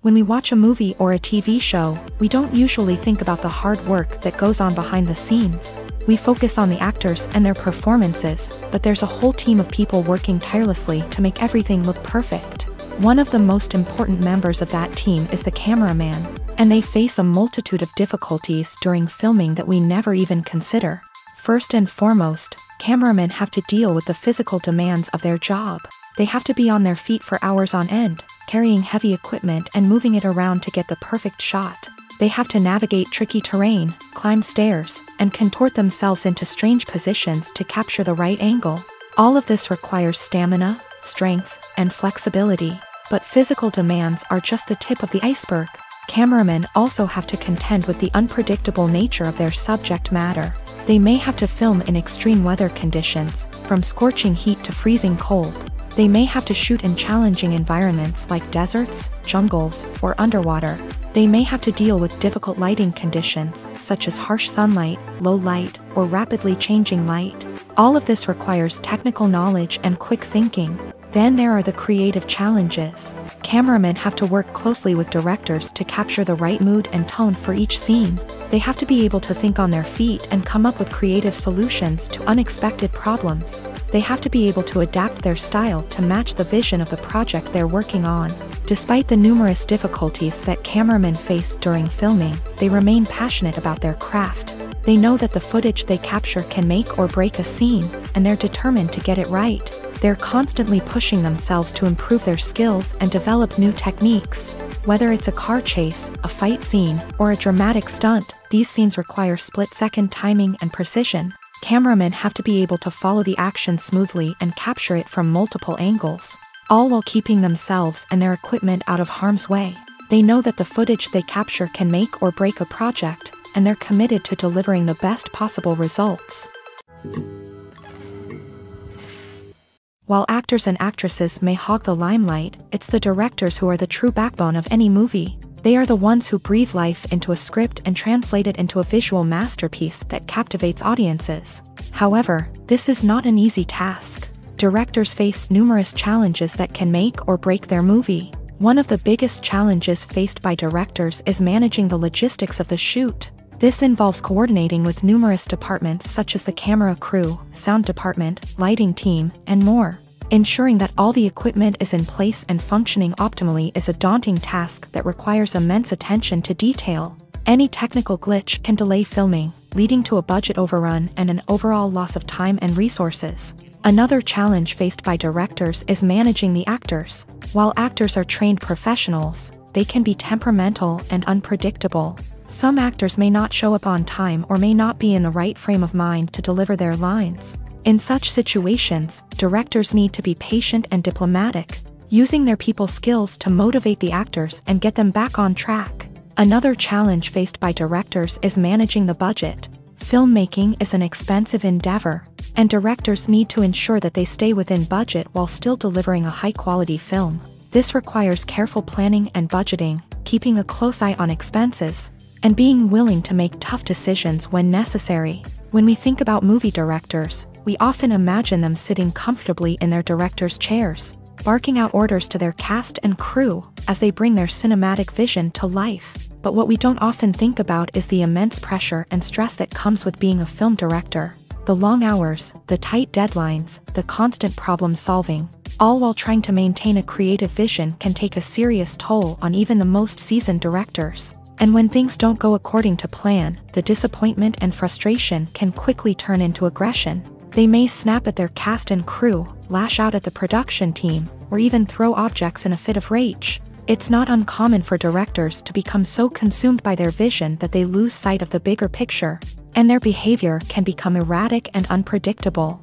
When we watch a movie or a TV show, we don't usually think about the hard work that goes on behind the scenes. We focus on the actors and their performances, but there's a whole team of people working tirelessly to make everything look perfect. One of the most important members of that team is the cameraman, and they face a multitude of difficulties during filming that we never even consider. First and foremost, cameramen have to deal with the physical demands of their job. They have to be on their feet for hours on end, carrying heavy equipment and moving it around to get the perfect shot. They have to navigate tricky terrain, climb stairs, and contort themselves into strange positions to capture the right angle. All of this requires stamina, strength, and flexibility. But physical demands are just the tip of the iceberg. Cameramen also have to contend with the unpredictable nature of their subject matter. They may have to film in extreme weather conditions, from scorching heat to freezing cold. They may have to shoot in challenging environments like deserts, jungles, or underwater. They may have to deal with difficult lighting conditions, such as harsh sunlight, low light, or rapidly changing light. All of this requires technical knowledge and quick thinking. Then there are the creative challenges. Cameramen have to work closely with directors to capture the right mood and tone for each scene. They have to be able to think on their feet and come up with creative solutions to unexpected problems. They have to be able to adapt their style to match the vision of the project they're working on. Despite the numerous difficulties that cameramen face during filming, they remain passionate about their craft. They know that the footage they capture can make or break a scene, and they're determined to get it right. They're constantly pushing themselves to improve their skills and develop new techniques. Whether it's a car chase, a fight scene, or a dramatic stunt, these scenes require split-second timing and precision. Cameramen have to be able to follow the action smoothly and capture it from multiple angles, all while keeping themselves and their equipment out of harm's way. They know that the footage they capture can make or break a project, and they're committed to delivering the best possible results. While actors and actresses may hog the limelight, it's the directors who are the true backbone of any movie. They are the ones who breathe life into a script and translate it into a visual masterpiece that captivates audiences. However, this is not an easy task. Directors face numerous challenges that can make or break their movie. One of the biggest challenges faced by directors is managing the logistics of the shoot. This involves coordinating with numerous departments such as the camera crew, sound department, lighting team, and more. Ensuring that all the equipment is in place and functioning optimally is a daunting task that requires immense attention to detail. Any technical glitch can delay filming, leading to a budget overrun and an overall loss of time and resources. Another challenge faced by directors is managing the actors. While actors are trained professionals, they can be temperamental and unpredictable. Some actors may not show up on time or may not be in the right frame of mind to deliver their lines. In such situations, directors need to be patient and diplomatic, using their people skills to motivate the actors and get them back on track. Another challenge faced by directors is managing the budget. Filmmaking is an expensive endeavor, and directors need to ensure that they stay within budget while still delivering a high-quality film. This requires careful planning and budgeting, keeping a close eye on expenses, and being willing to make tough decisions when necessary. When we think about movie directors, we often imagine them sitting comfortably in their director's chairs, barking out orders to their cast and crew as they bring their cinematic vision to life. But what we don't often think about is the immense pressure and stress that comes with being a film director. The long hours, the tight deadlines, the constant problem solving, all while trying to maintain a creative vision can take a serious toll on even the most seasoned directors. And when things don't go according to plan, the disappointment and frustration can quickly turn into aggression. They may snap at their cast and crew, lash out at the production team, or even throw objects in a fit of rage. It's not uncommon for directors to become so consumed by their vision that they lose sight of the bigger picture, and their behavior can become erratic and unpredictable.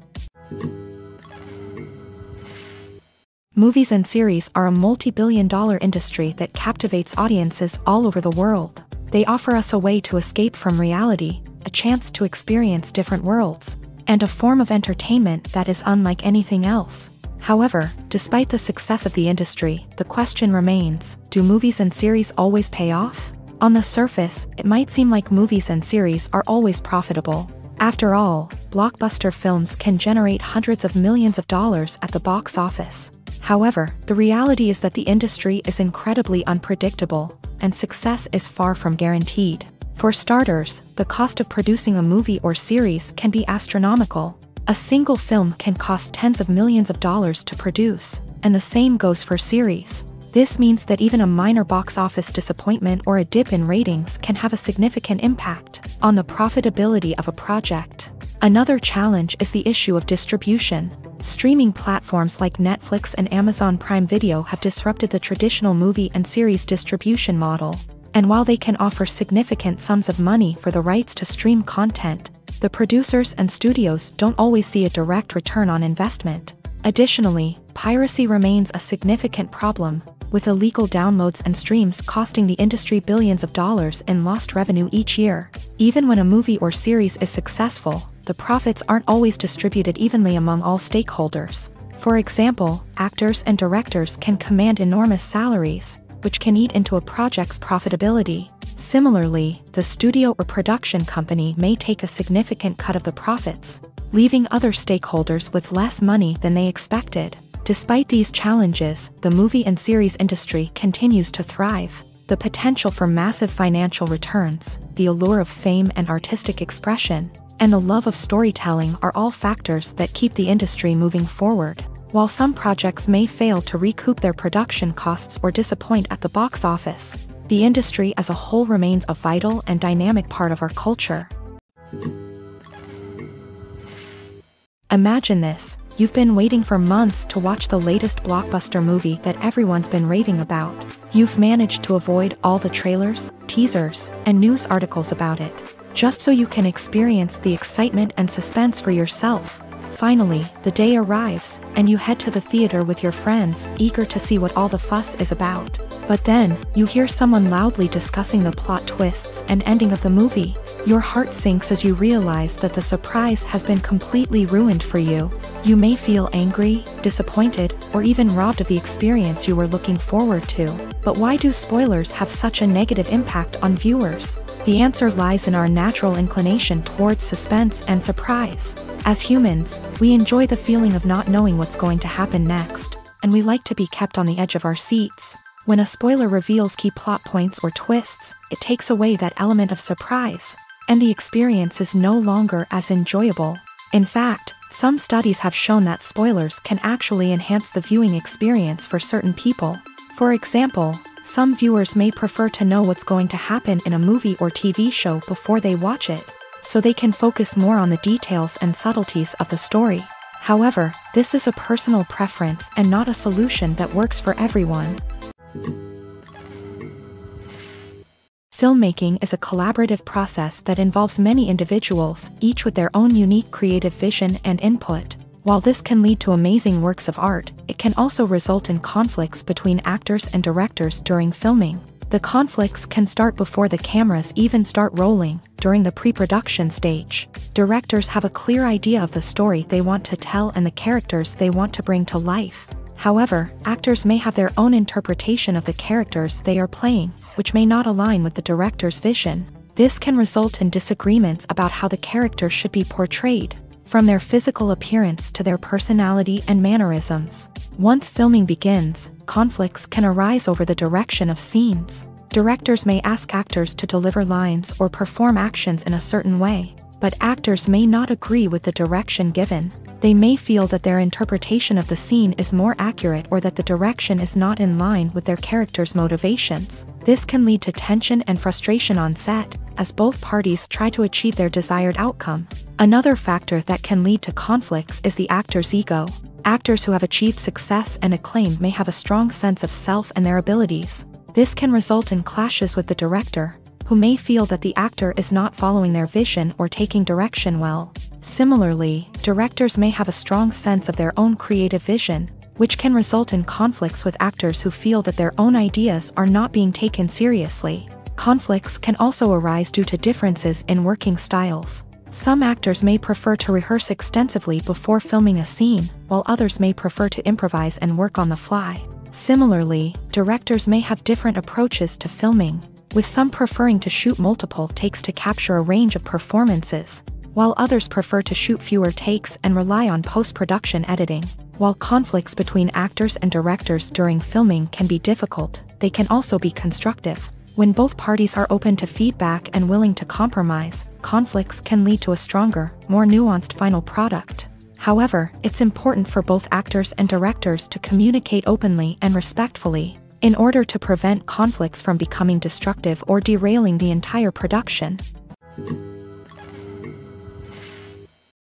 Movies and series are a multi-billion-dollar industry that captivates audiences all over the world. They offer us a way to escape from reality, a chance to experience different worlds, and a form of entertainment that is unlike anything else. However, despite the success of the industry, the question remains, do movies and series always pay off? On the surface, it might seem like movies and series are always profitable. After all, blockbuster films can generate hundreds of millions of dollars at the box office. However, the reality is that the industry is incredibly unpredictable, and success is far from guaranteed. For starters, the cost of producing a movie or series can be astronomical. A single film can cost tens of millions of dollars to produce, and the same goes for series. This means that even a minor box office disappointment or a dip in ratings can have a significant impact on the profitability of a project. Another challenge is the issue of distribution. Streaming platforms like Netflix and Amazon Prime Video have disrupted the traditional movie and series distribution model. And while they can offer significant sums of money for the rights to stream content, the producers and studios don't always see a direct return on investment. Additionally, piracy remains a significant problem, with illegal downloads and streams costing the industry billions of dollars in lost revenue each year. Even when a movie or series is successful, the profits aren't always distributed evenly among all stakeholders. For example, actors and directors can command enormous salaries, which can eat into a project's profitability. Similarly, the studio or production company may take a significant cut of the profits, leaving other stakeholders with less money than they expected. Despite these challenges, the movie and series industry continues to thrive. The potential for massive financial returns, the allure of fame and artistic expression, and the love of storytelling are all factors that keep the industry moving forward. While some projects may fail to recoup their production costs or disappoint at the box office, the industry as a whole remains a vital and dynamic part of our culture. Imagine this: you've been waiting for months to watch the latest blockbuster movie that everyone's been raving about. You've managed to avoid all the trailers, teasers, and news articles about it, just so you can experience the excitement and suspense for yourself. Finally, the day arrives, and you head to the theater with your friends, eager to see what all the fuss is about. But then, you hear someone loudly discussing the plot twists and ending of the movie. Your heart sinks as you realize that the surprise has been completely ruined for you. You may feel angry, disappointed, or even robbed of the experience you were looking forward to. But why do spoilers have such a negative impact on viewers? The answer lies in our natural inclination towards suspense and surprise. As humans, we enjoy the feeling of not knowing what's going to happen next, and we like to be kept on the edge of our seats. When a spoiler reveals key plot points or twists, it takes away that element of surprise, and the experience is no longer as enjoyable. In fact, some studies have shown that spoilers can actually enhance the viewing experience for certain people. For example, some viewers may prefer to know what's going to happen in a movie or TV show before they watch it, so they can focus more on the details and subtleties of the story. However, this is a personal preference and not a solution that works for everyone. Filmmaking is a collaborative process that involves many individuals, each with their own unique creative vision and input. While this can lead to amazing works of art, it can also result in conflicts between actors and directors during filming. The conflicts can start before the cameras even start rolling, during the pre-production stage. Directors have a clear idea of the story they want to tell and the characters they want to bring to life. However, actors may have their own interpretation of the characters they are playing, which may not align with the director's vision. This can result in disagreements about how the characters should be portrayed, from their physical appearance to their personality and mannerisms. Once filming begins, conflicts can arise over the direction of scenes. Directors may ask actors to deliver lines or perform actions in a certain way, but actors may not agree with the direction given. They may feel that their interpretation of the scene is more accurate or that the direction is not in line with their character's motivations. This can lead to tension and frustration on set, as both parties try to achieve their desired outcome. Another factor that can lead to conflicts is the actor's ego. Actors who have achieved success and acclaim may have a strong sense of self and their abilities. This can result in clashes with the director, who may feel that the actor is not following their vision or taking direction well. Similarly, directors may have a strong sense of their own creative vision, which can result in conflicts with actors who feel that their own ideas are not being taken seriously. Conflicts can also arise due to differences in working styles. Some actors may prefer to rehearse extensively before filming a scene, while others may prefer to improvise and work on the fly. Similarly, directors may have different approaches to filming, with some preferring to shoot multiple takes to capture a range of performances, while others prefer to shoot fewer takes and rely on post-production editing. While conflicts between actors and directors during filming can be difficult, they can also be constructive. When both parties are open to feedback and willing to compromise, conflicts can lead to a stronger, more nuanced final product. However, it's important for both actors and directors to communicate openly and respectfully, in order to prevent conflicts from becoming destructive or derailing the entire production.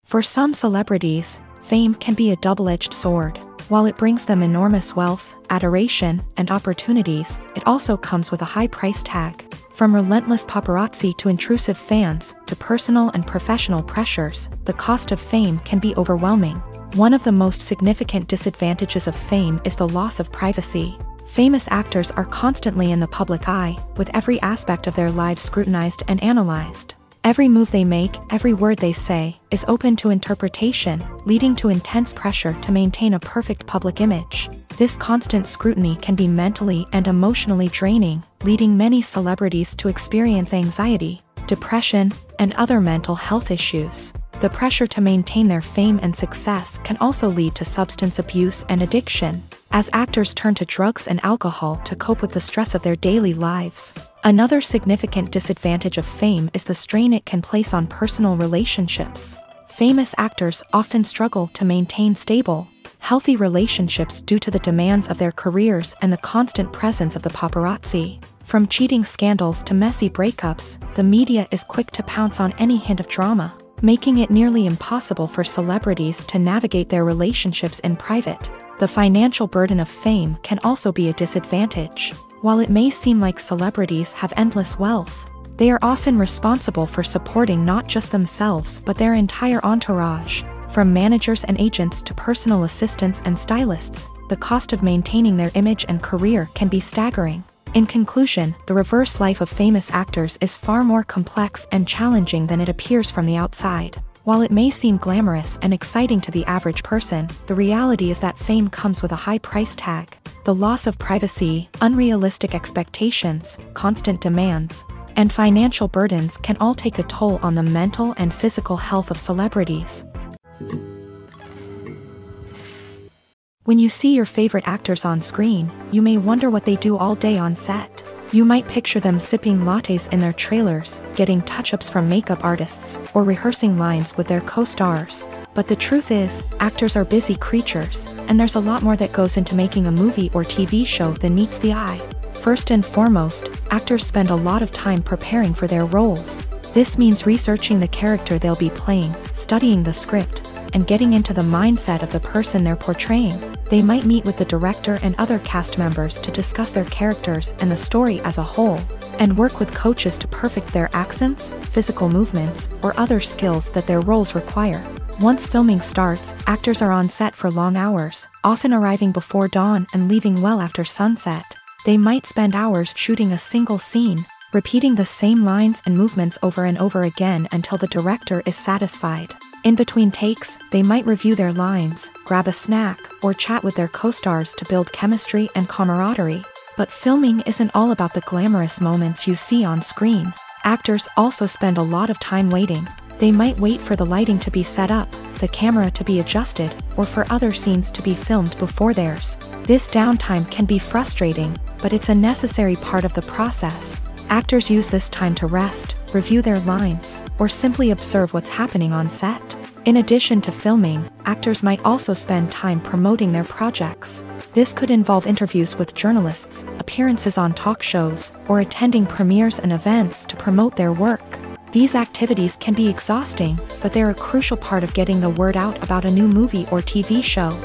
For some celebrities, fame can be a double-edged sword. While it brings them enormous wealth, adoration, and opportunities, it also comes with a high price tag. From relentless paparazzi to intrusive fans, to personal and professional pressures, the cost of fame can be overwhelming. One of the most significant disadvantages of fame is the loss of privacy. Famous actors are constantly in the public eye, with every aspect of their lives scrutinized and analyzed. Every move they make, every word they say, is open to interpretation, leading to intense pressure to maintain a perfect public image. This constant scrutiny can be mentally and emotionally draining, leading many celebrities to experience anxiety, depression, and other mental health issues. The pressure to maintain their fame and success can also lead to substance abuse and addiction, as actors turn to drugs and alcohol to cope with the stress of their daily lives. Another significant disadvantage of fame is the strain it can place on personal relationships. Famous actors often struggle to maintain stable, healthy relationships due to the demands of their careers and the constant presence of the paparazzi. From cheating scandals to messy breakups, the media is quick to pounce on any hint of drama, making it nearly impossible for celebrities to navigate their relationships in private. The financial burden of fame can also be a disadvantage. While it may seem like celebrities have endless wealth, they are often responsible for supporting not just themselves but their entire entourage. From managers and agents to personal assistants and stylists, the cost of maintaining their image and career can be staggering. In conclusion, the reverse life of famous actors is far more complex and challenging than it appears from the outside. While it may seem glamorous and exciting to the average person, the reality is that fame comes with a high price tag. The loss of privacy, unrealistic expectations, constant demands, and financial burdens can all take a toll on the mental and physical health of celebrities. When you see your favorite actors on screen, you may wonder what they do all day on set. You might picture them sipping lattes in their trailers, getting touch-ups from makeup artists, or rehearsing lines with their co-stars. But the truth is, actors are busy creatures, and there's a lot more that goes into making a movie or TV show than meets the eye. First and foremost, actors spend a lot of time preparing for their roles. This means researching the character they'll be playing, studying the script, and getting into the mindset of the person they're portraying. They might meet with the director and other cast members to discuss their characters and the story as a whole, and work with coaches to perfect their accents, physical movements, or other skills that their roles require. Once filming starts, actors are on set for long hours, often arriving before dawn and leaving well after sunset. They might spend hours shooting a single scene, repeating the same lines and movements over and over again until the director is satisfied. In between takes, they might review their lines, grab a snack, or chat with their co-stars to build chemistry and camaraderie. But filming isn't all about the glamorous moments you see on screen. Actors also spend a lot of time waiting. They might wait for the lighting to be set up, the camera to be adjusted, or for other scenes to be filmed before theirs. This downtime can be frustrating, but it's a necessary part of the process. Actors use this time to rest, review their lines, or simply observe what's happening on set. In addition to filming, actors might also spend time promoting their projects. This could involve interviews with journalists, appearances on talk shows, or attending premieres and events to promote their work. These activities can be exhausting, but they're a crucial part of getting the word out about a new movie or TV show.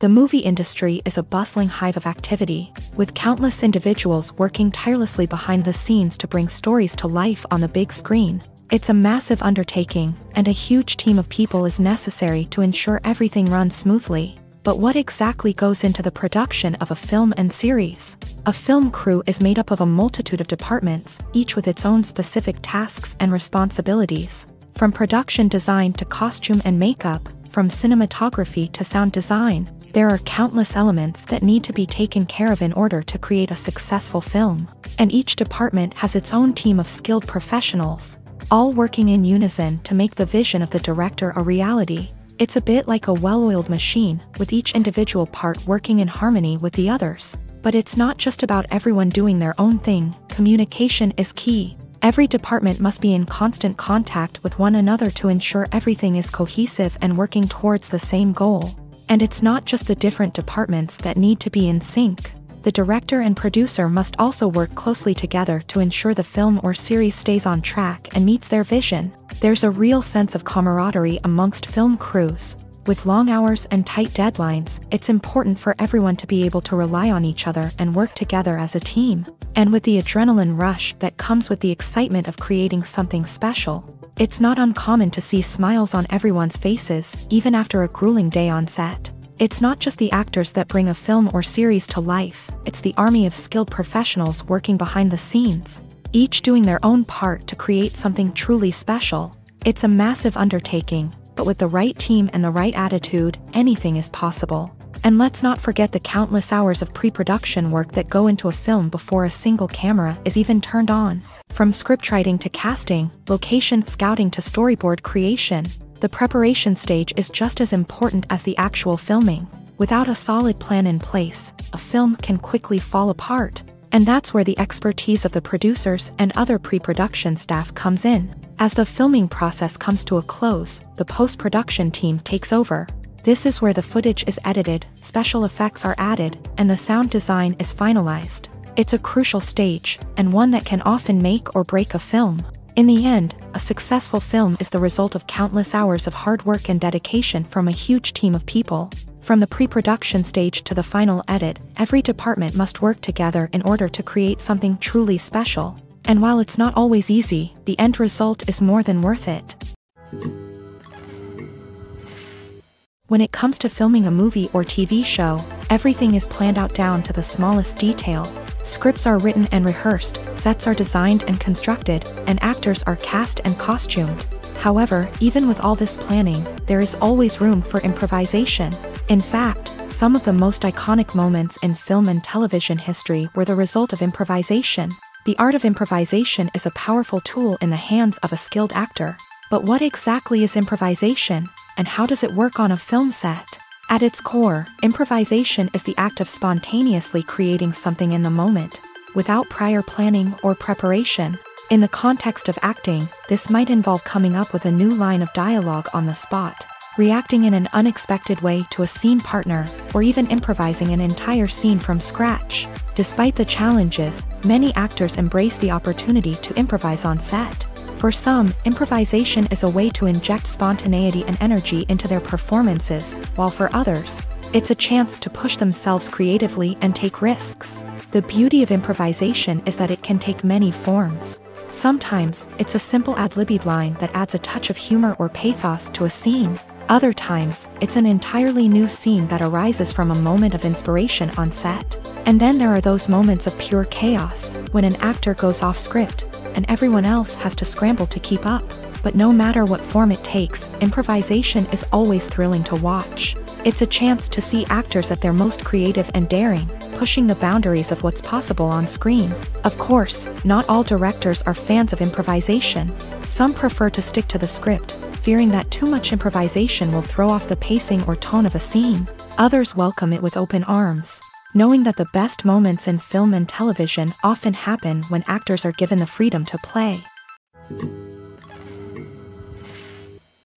The movie industry is a bustling hive of activity, with countless individuals working tirelessly behind the scenes to bring stories to life on the big screen. It's a massive undertaking, and a huge team of people is necessary to ensure everything runs smoothly. But what exactly goes into the production of a film and series? A film crew is made up of a multitude of departments, each with its own specific tasks and responsibilities. From production design to costume and makeup, from cinematography to sound design, there are countless elements that need to be taken care of in order to create a successful film. And each department has its own team of skilled professionals, all working in unison to make the vision of the director a reality. It's a bit like a well-oiled machine, with each individual part working in harmony with the others. But it's not just about everyone doing their own thing. Communication is key. Every department must be in constant contact with one another to ensure everything is cohesive and working towards the same goal. And it's not just the different departments that need to be in sync. The director and producer must also work closely together to ensure the film or series stays on track and meets their vision. There's a real sense of camaraderie amongst film crews. With long hours and tight deadlines, it's important for everyone to be able to rely on each other and work together as a team. And with the adrenaline rush that comes with the excitement of creating something special, it's not uncommon to see smiles on everyone's faces, even after a grueling day on set. It's not just the actors that bring a film or series to life, it's the army of skilled professionals working behind the scenes, each doing their own part to create something truly special. It's a massive undertaking, but with the right team and the right attitude, anything is possible. And let's not forget the countless hours of pre-production work that go into a film before a single camera is even turned on. From scriptwriting to casting, location scouting to storyboard creation, the preparation stage is just as important as the actual filming. Without a solid plan in place, a film can quickly fall apart. And that's where the expertise of the producers and other pre-production staff comes in. As the filming process comes to a close, the post-production team takes over. This is where the footage is edited, special effects are added, and the sound design is finalized. It's a crucial stage, and one that can often make or break a film. In the end, a successful film is the result of countless hours of hard work and dedication from a huge team of people. From the pre-production stage to the final edit, every department must work together in order to create something truly special. And while it's not always easy, the end result is more than worth it. When it comes to filming a movie or TV show, everything is planned out down to the smallest detail. Scripts are written and rehearsed, sets are designed and constructed, and actors are cast and costumed. However, even with all this planning, there is always room for improvisation. In fact, some of the most iconic moments in film and television history were the result of improvisation. The art of improvisation is a powerful tool in the hands of a skilled actor. But what exactly is improvisation, and how does it work on a film set? At its core, improvisation is the act of spontaneously creating something in the moment, without prior planning or preparation. In the context of acting, this might involve coming up with a new line of dialogue on the spot, reacting in an unexpected way to a scene partner, or even improvising an entire scene from scratch. Despite the challenges, many actors embrace the opportunity to improvise on set. For some, improvisation is a way to inject spontaneity and energy into their performances, while for others, it's a chance to push themselves creatively and take risks. The beauty of improvisation is that it can take many forms. Sometimes, it's a simple ad-libbed line that adds a touch of humor or pathos to a scene. Other times, it's an entirely new scene that arises from a moment of inspiration on set. And then there are those moments of pure chaos, when an actor goes off script, and everyone else has to scramble to keep up. But no matter what form it takes, improvisation is always thrilling to watch. It's a chance to see actors at their most creative and daring, pushing the boundaries of what's possible on screen. Of course, not all directors are fans of improvisation. Some prefer to stick to the script, fearing that too much improvisation will throw off the pacing or tone of a scene. Others welcome it with open arms, knowing that the best moments in film and television often happen when actors are given the freedom to play.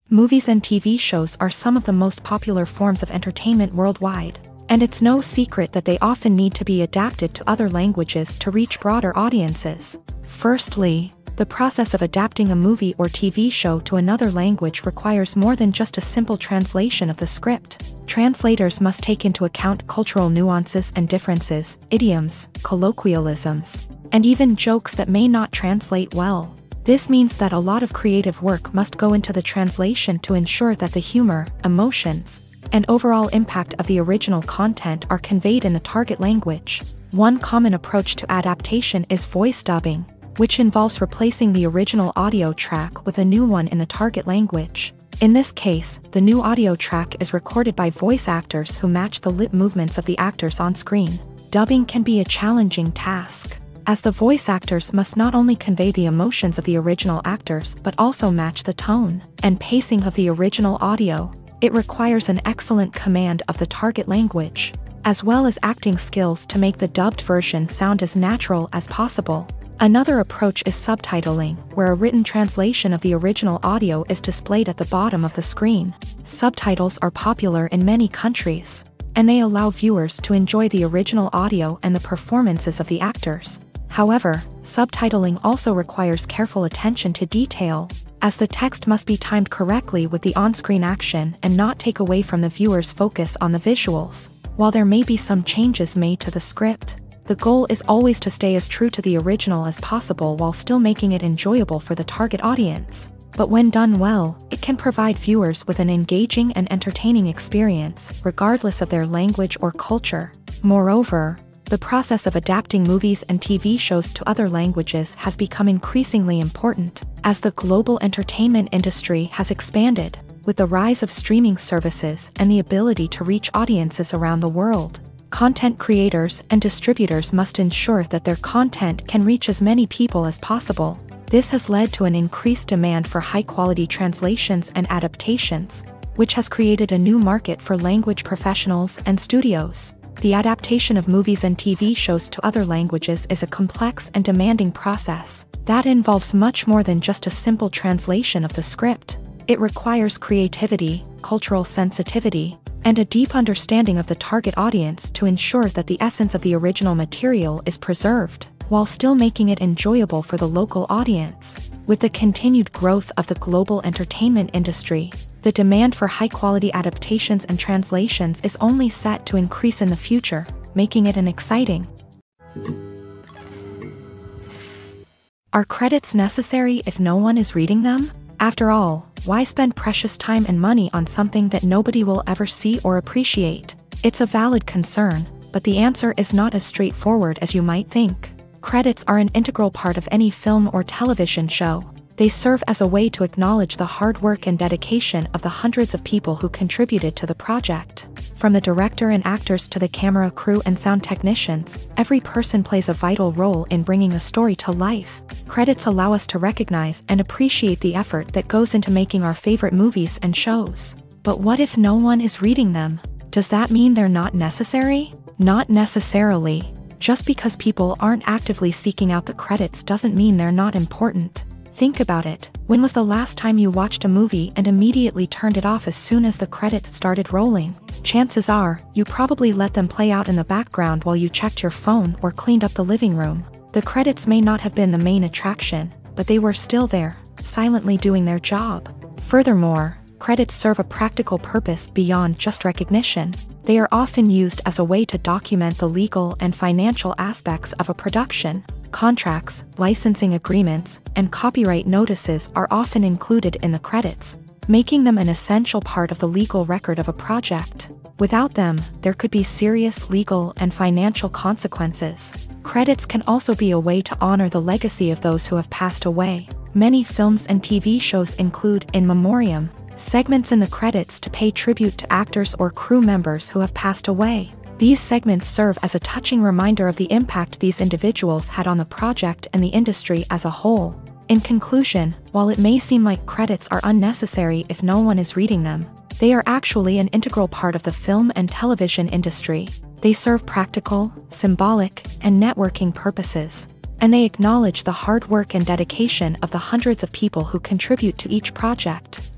Movies and TV shows are some of the most popular forms of entertainment worldwide, and it's no secret that they often need to be adapted to other languages to reach broader audiences. Firstly, the process of adapting a movie or TV show to another language requires more than just a simple translation of the script. Translators must take into account cultural nuances and differences, idioms, colloquialisms, and even jokes that may not translate well. This means that a lot of creative work must go into the translation to ensure that the humor, emotions, and overall impact of the original content are conveyed in the target language. One common approach to adaptation is voice dubbing, which involves replacing the original audio track with a new one in the target language. In this case, the new audio track is recorded by voice actors who match the lip movements of the actors on screen. Dubbing can be a challenging task, as the voice actors must not only convey the emotions of the original actors but also match the tone and pacing of the original audio. It requires an excellent command of the target language, as well as acting skills to make the dubbed version sound as natural as possible. Another approach is subtitling, where a written translation of the original audio is displayed at the bottom of the screen. Subtitles are popular in many countries, and they allow viewers to enjoy the original audio and the performances of the actors. However, subtitling also requires careful attention to detail, as the text must be timed correctly with the on-screen action and not take away from the viewer's focus on the visuals. While there may be some changes made to the script, the goal is always to stay as true to the original as possible while still making it enjoyable for the target audience. But when done well, it can provide viewers with an engaging and entertaining experience, regardless of their language or culture. Moreover, the process of adapting movies and TV shows to other languages has become increasingly important, as the global entertainment industry has expanded, with the rise of streaming services and the ability to reach audiences around the world. Content creators and distributors must ensure that their content can reach as many people as possible. This has led to an increased demand for high-quality translations and adaptations, which has created a new market for language professionals and studios. The adaptation of movies and TV shows to other languages is a complex and demanding process that involves much more than just a simple translation of the script. It requires creativity, cultural sensitivity, and a deep understanding of the target audience to ensure that the essence of the original material is preserved, while still making it enjoyable for the local audience. With the continued growth of the global entertainment industry, the demand for high-quality adaptations and translations is only set to increase in the future, making it an exciting. Are credits necessary if no one is reading them? After all, why spend precious time and money on something that nobody will ever see or appreciate? It's a valid concern, but the answer is not as straightforward as you might think. Credits are an integral part of any film or television show. They serve as a way to acknowledge the hard work and dedication of the hundreds of people who contributed to the project. From the director and actors to the camera crew and sound technicians, every person plays a vital role in bringing a story to life. Credits allow us to recognize and appreciate the effort that goes into making our favorite movies and shows. But what if no one is reading them? Does that mean they're not necessary? Not necessarily. Just because people aren't actively seeking out the credits doesn't mean they're not important. Think about it. When was the last time you watched a movie and immediately turned it off as soon as the credits started rolling? Chances are, you probably let them play out in the background while you checked your phone or cleaned up the living room. The credits may not have been the main attraction, but they were still there, silently doing their job. Furthermore, credits serve a practical purpose beyond just recognition. They are often used as a way to document the legal and financial aspects of a production. Contracts, licensing agreements, and copyright notices are often included in the credits, making them an essential part of the legal record of a project. Without them, there could be serious legal and financial consequences. Credits can also be a way to honor the legacy of those who have passed away. Many films and TV shows include in memoriam segments in the credits to pay tribute to actors or crew members who have passed away. These segments serve as a touching reminder of the impact these individuals had on the project and the industry as a whole. In conclusion, while it may seem like credits are unnecessary if no one is reading them, they are actually an integral part of the film and television industry. They serve practical, symbolic, and networking purposes, and they acknowledge the hard work and dedication of the hundreds of people who contribute to each project.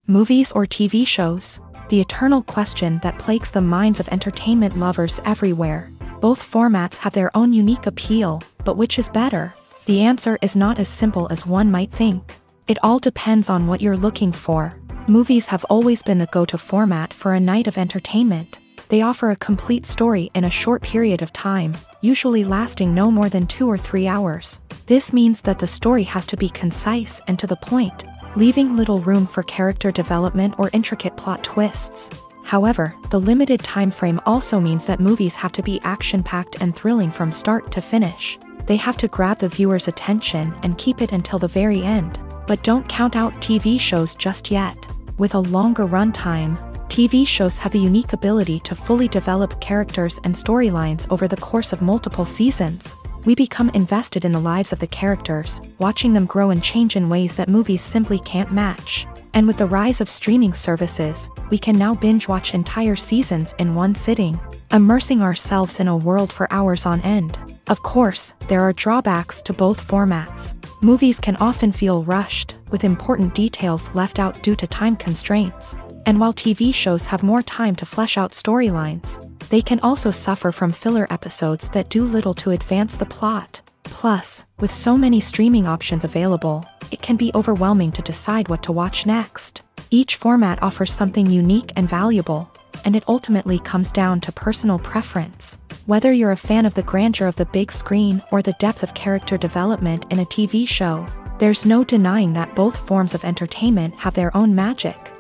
Movies or TV shows? The eternal question that plagues the minds of entertainment lovers everywhere. Both formats have their own unique appeal, but which is better? The answer is not as simple as one might think. It all depends on what you're looking for. Movies have always been the go-to format for a night of entertainment. They offer a complete story in a short period of time, usually lasting no more than 2 or 3 hours. This means that the story has to be concise and to the point, leaving little room for character development or intricate plot twists. However, the limited time frame also means that movies have to be action-packed and thrilling from start to finish. They have to grab the viewer's attention and keep it until the very end. But don't count out TV shows just yet. With a longer runtime, TV shows have the unique ability to fully develop characters and storylines over the course of multiple seasons. We become invested in the lives of the characters, watching them grow and change in ways that movies simply can't match. And with the rise of streaming services, we can now binge-watch entire seasons in one sitting, immersing ourselves in a world for hours on end. Of course, there are drawbacks to both formats. Movies can often feel rushed, with important details left out due to time constraints. And while TV shows have more time to flesh out storylines, they can also suffer from filler episodes that do little to advance the plot. Plus, with so many streaming options available, it can be overwhelming to decide what to watch next. Each format offers something unique and valuable, and it ultimately comes down to personal preference. Whether you're a fan of the grandeur of the big screen or the depth of character development in a TV show, there's no denying that both forms of entertainment have their own magic.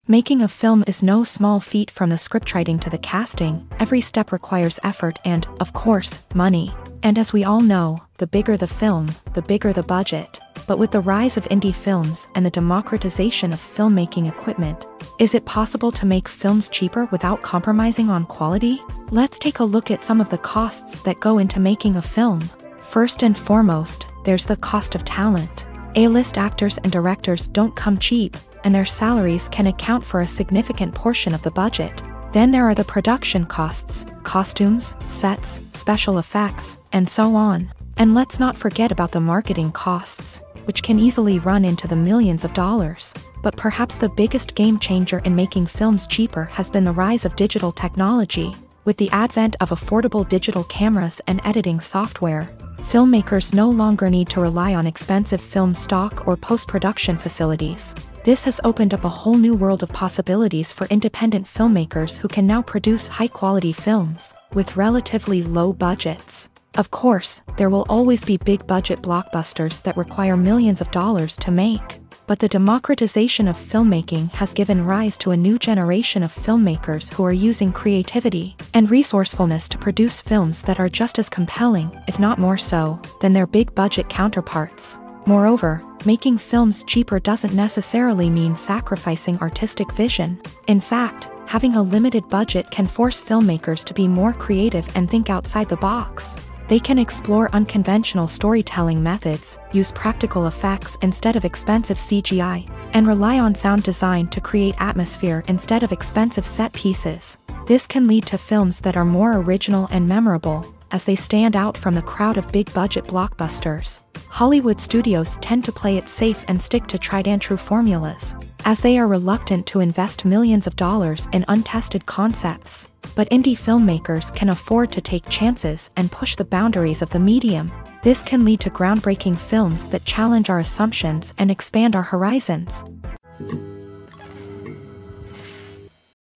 Making a film is no small feat. From the scriptwriting to the casting, every step requires effort and, of course, money. And as we all know, the bigger the film, the bigger the budget. But with the rise of indie films and the democratization of filmmaking equipment, is it possible to make films cheaper without compromising on quality? Let's take a look at some of the costs that go into making a film. First and foremost, there's the cost of talent. A-list actors and directors don't come cheap. and their salaries can account for a significant portion of the budget. Then there are the production costs, costumes, sets, special effects, and so on. And let's not forget about the marketing costs, which can easily run into the millions of dollars. But perhaps the biggest game changer in making films cheaper has been the rise of digital technology. With the advent of affordable digital cameras and editing software, filmmakers no longer need to rely on expensive film stock or post-production facilities. This has opened up a whole new world of possibilities for independent filmmakers who can now produce high-quality films with relatively low budgets. Of course, there will always be big-budget blockbusters that require millions of dollars to make. But the democratization of filmmaking has given rise to a new generation of filmmakers who are using creativity and resourcefulness to produce films that are just as compelling, if not more so, than their big-budget counterparts. Moreover, making films cheaper doesn't necessarily mean sacrificing artistic vision. In fact, having a limited budget can force filmmakers to be more creative and think outside the box. They can explore unconventional storytelling methods, use practical effects instead of expensive CGI, and rely on sound design to create atmosphere instead of expensive set pieces. This can lead to films that are more original and memorable, as they stand out from the crowd of big-budget blockbusters. Hollywood studios tend to play it safe and stick to tried-and-true formulas, as they are reluctant to invest millions of dollars in untested concepts. But indie filmmakers can afford to take chances and push the boundaries of the medium. This can lead to groundbreaking films that challenge our assumptions and expand our horizons.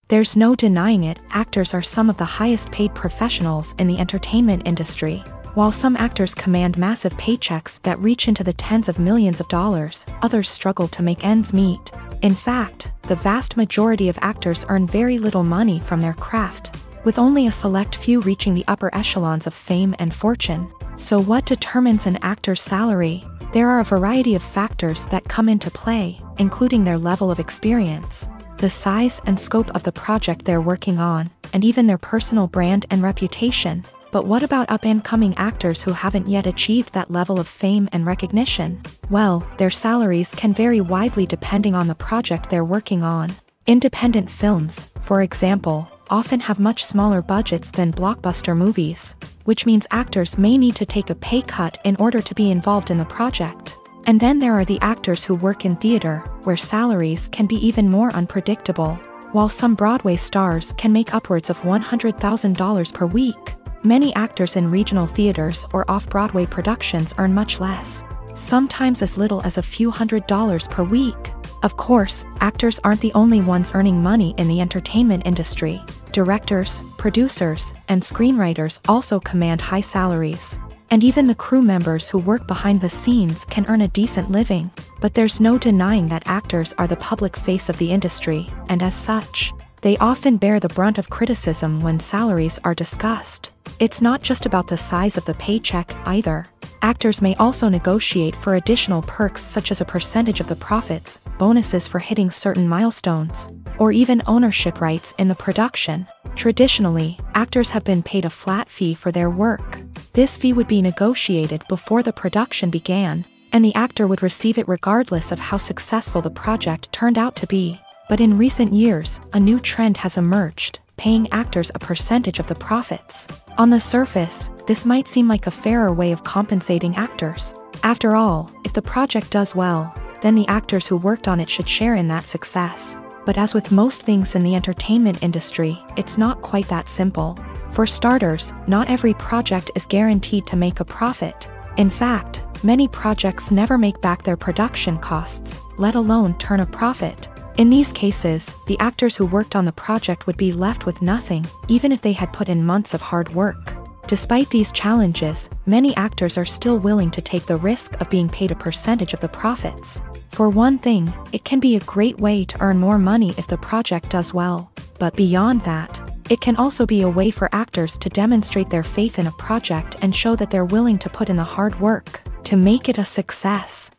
There's no denying it, actors are some of the highest-paid professionals in the entertainment industry. While some actors command massive paychecks that reach into the tens of millions of dollars, others struggle to make ends meet. In fact, the vast majority of actors earn very little money from their craft, with only a select few reaching the upper echelons of fame and fortune. So what determines an actor's salary? There are a variety of factors that come into play, including their level of experience, the size and scope of the project they're working on, and even their personal brand and reputation. But what about up-and-coming actors who haven't yet achieved that level of fame and recognition? Well, their salaries can vary widely depending on the project they're working on. Independent films, for example, often have much smaller budgets than blockbuster movies, which means actors may need to take a pay cut in order to be involved in the project. And then there are the actors who work in theater, where salaries can be even more unpredictable. While some Broadway stars can make upwards of $100,000 per week, many actors in regional theaters or off-Broadway productions earn much less, sometimes as little as a few $100s per week. Of course, actors aren't the only ones earning money in the entertainment industry. Directors, producers, and screenwriters also command high salaries. And even the crew members who work behind the scenes can earn a decent living. But there's no denying that actors are the public face of the industry, and as such, they often bear the brunt of criticism when salaries are discussed. It's not just about the size of the paycheck, either. Actors may also negotiate for additional perks such as a percentage of the profits, bonuses for hitting certain milestones, or even ownership rights in the production. Traditionally, actors have been paid a flat fee for their work. This fee would be negotiated before the production began, and the actor would receive it regardless of how successful the project turned out to be. But in recent years, a new trend has emerged, paying actors a percentage of the profits. On the surface, this might seem like a fairer way of compensating actors. After all, if the project does well, then the actors who worked on it should share in that success. But as with most things in the entertainment industry, it's not quite that simple. For starters, not every project is guaranteed to make a profit. In fact, many projects never make back their production costs, let alone turn a profit. In these cases, the actors who worked on the project would be left with nothing, even if they had put in months of hard work. Despite these challenges, many actors are still willing to take the risk of being paid a percentage of the profits. For one thing, it can be a great way to earn more money if the project does well. But beyond that, it can also be a way for actors to demonstrate their faith in a project and show that they're willing to put in the hard work to make it a success.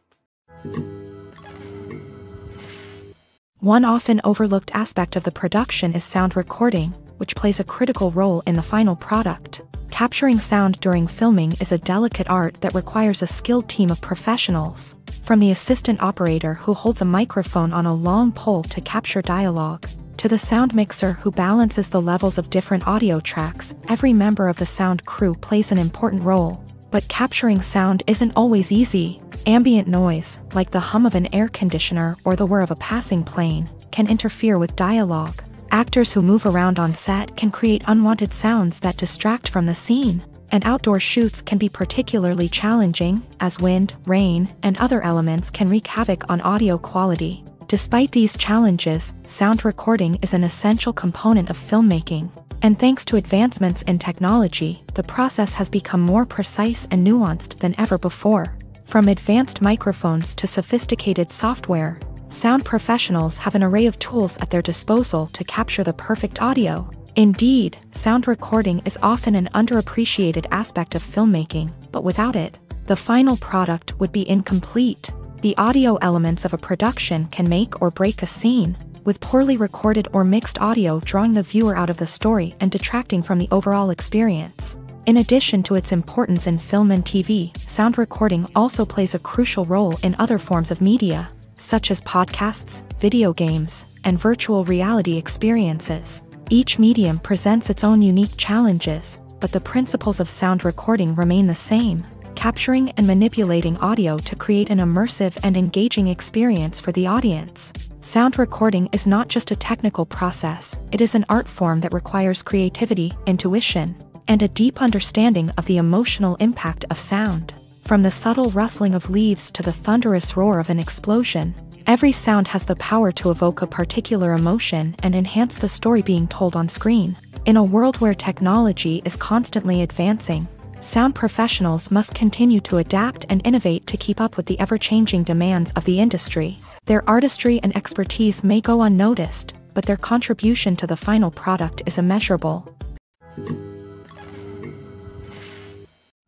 One often overlooked aspect of the production is sound recording, which plays a critical role in the final product. Capturing sound during filming is a delicate art that requires a skilled team of professionals, from the assistant operator who holds a microphone on a long pole to capture dialogue, to the sound mixer who balances the levels of different audio tracks. Every member of the sound crew plays an important role. But capturing sound isn't always easy. Ambient noise, like the hum of an air conditioner or the whir of a passing plane, can interfere with dialogue. Actors who move around on set can create unwanted sounds that distract from the scene. And outdoor shoots can be particularly challenging, as wind, rain, and other elements can wreak havoc on audio quality. Despite these challenges, sound recording is an essential component of filmmaking. And thanks to advancements in technology, the process has become more precise and nuanced than ever before. From advanced microphones to sophisticated software, sound professionals have an array of tools at their disposal to capture the perfect audio. Indeed, sound recording is often an underappreciated aspect of filmmaking, but without it, the final product would be incomplete. The audio elements of a production can make or break a scene, with poorly recorded or mixed audio drawing the viewer out of the story and detracting from the overall experience. In addition to its importance in film and TV, sound recording also plays a crucial role in other forms of media, such as podcasts, video games, and virtual reality experiences. Each medium presents its own unique challenges, but the principles of sound recording remain the same: capturing and manipulating audio to create an immersive and engaging experience for the audience. Sound recording is not just a technical process, it is an art form that requires creativity, intuition, and a deep understanding of the emotional impact of sound. From the subtle rustling of leaves to the thunderous roar of an explosion, every sound has the power to evoke a particular emotion and enhance the story being told on screen. In a world where technology is constantly advancing, sound professionals must continue to adapt and innovate to keep up with the ever-changing demands of the industry. Their artistry and expertise may go unnoticed, but their contribution to the final product is immeasurable.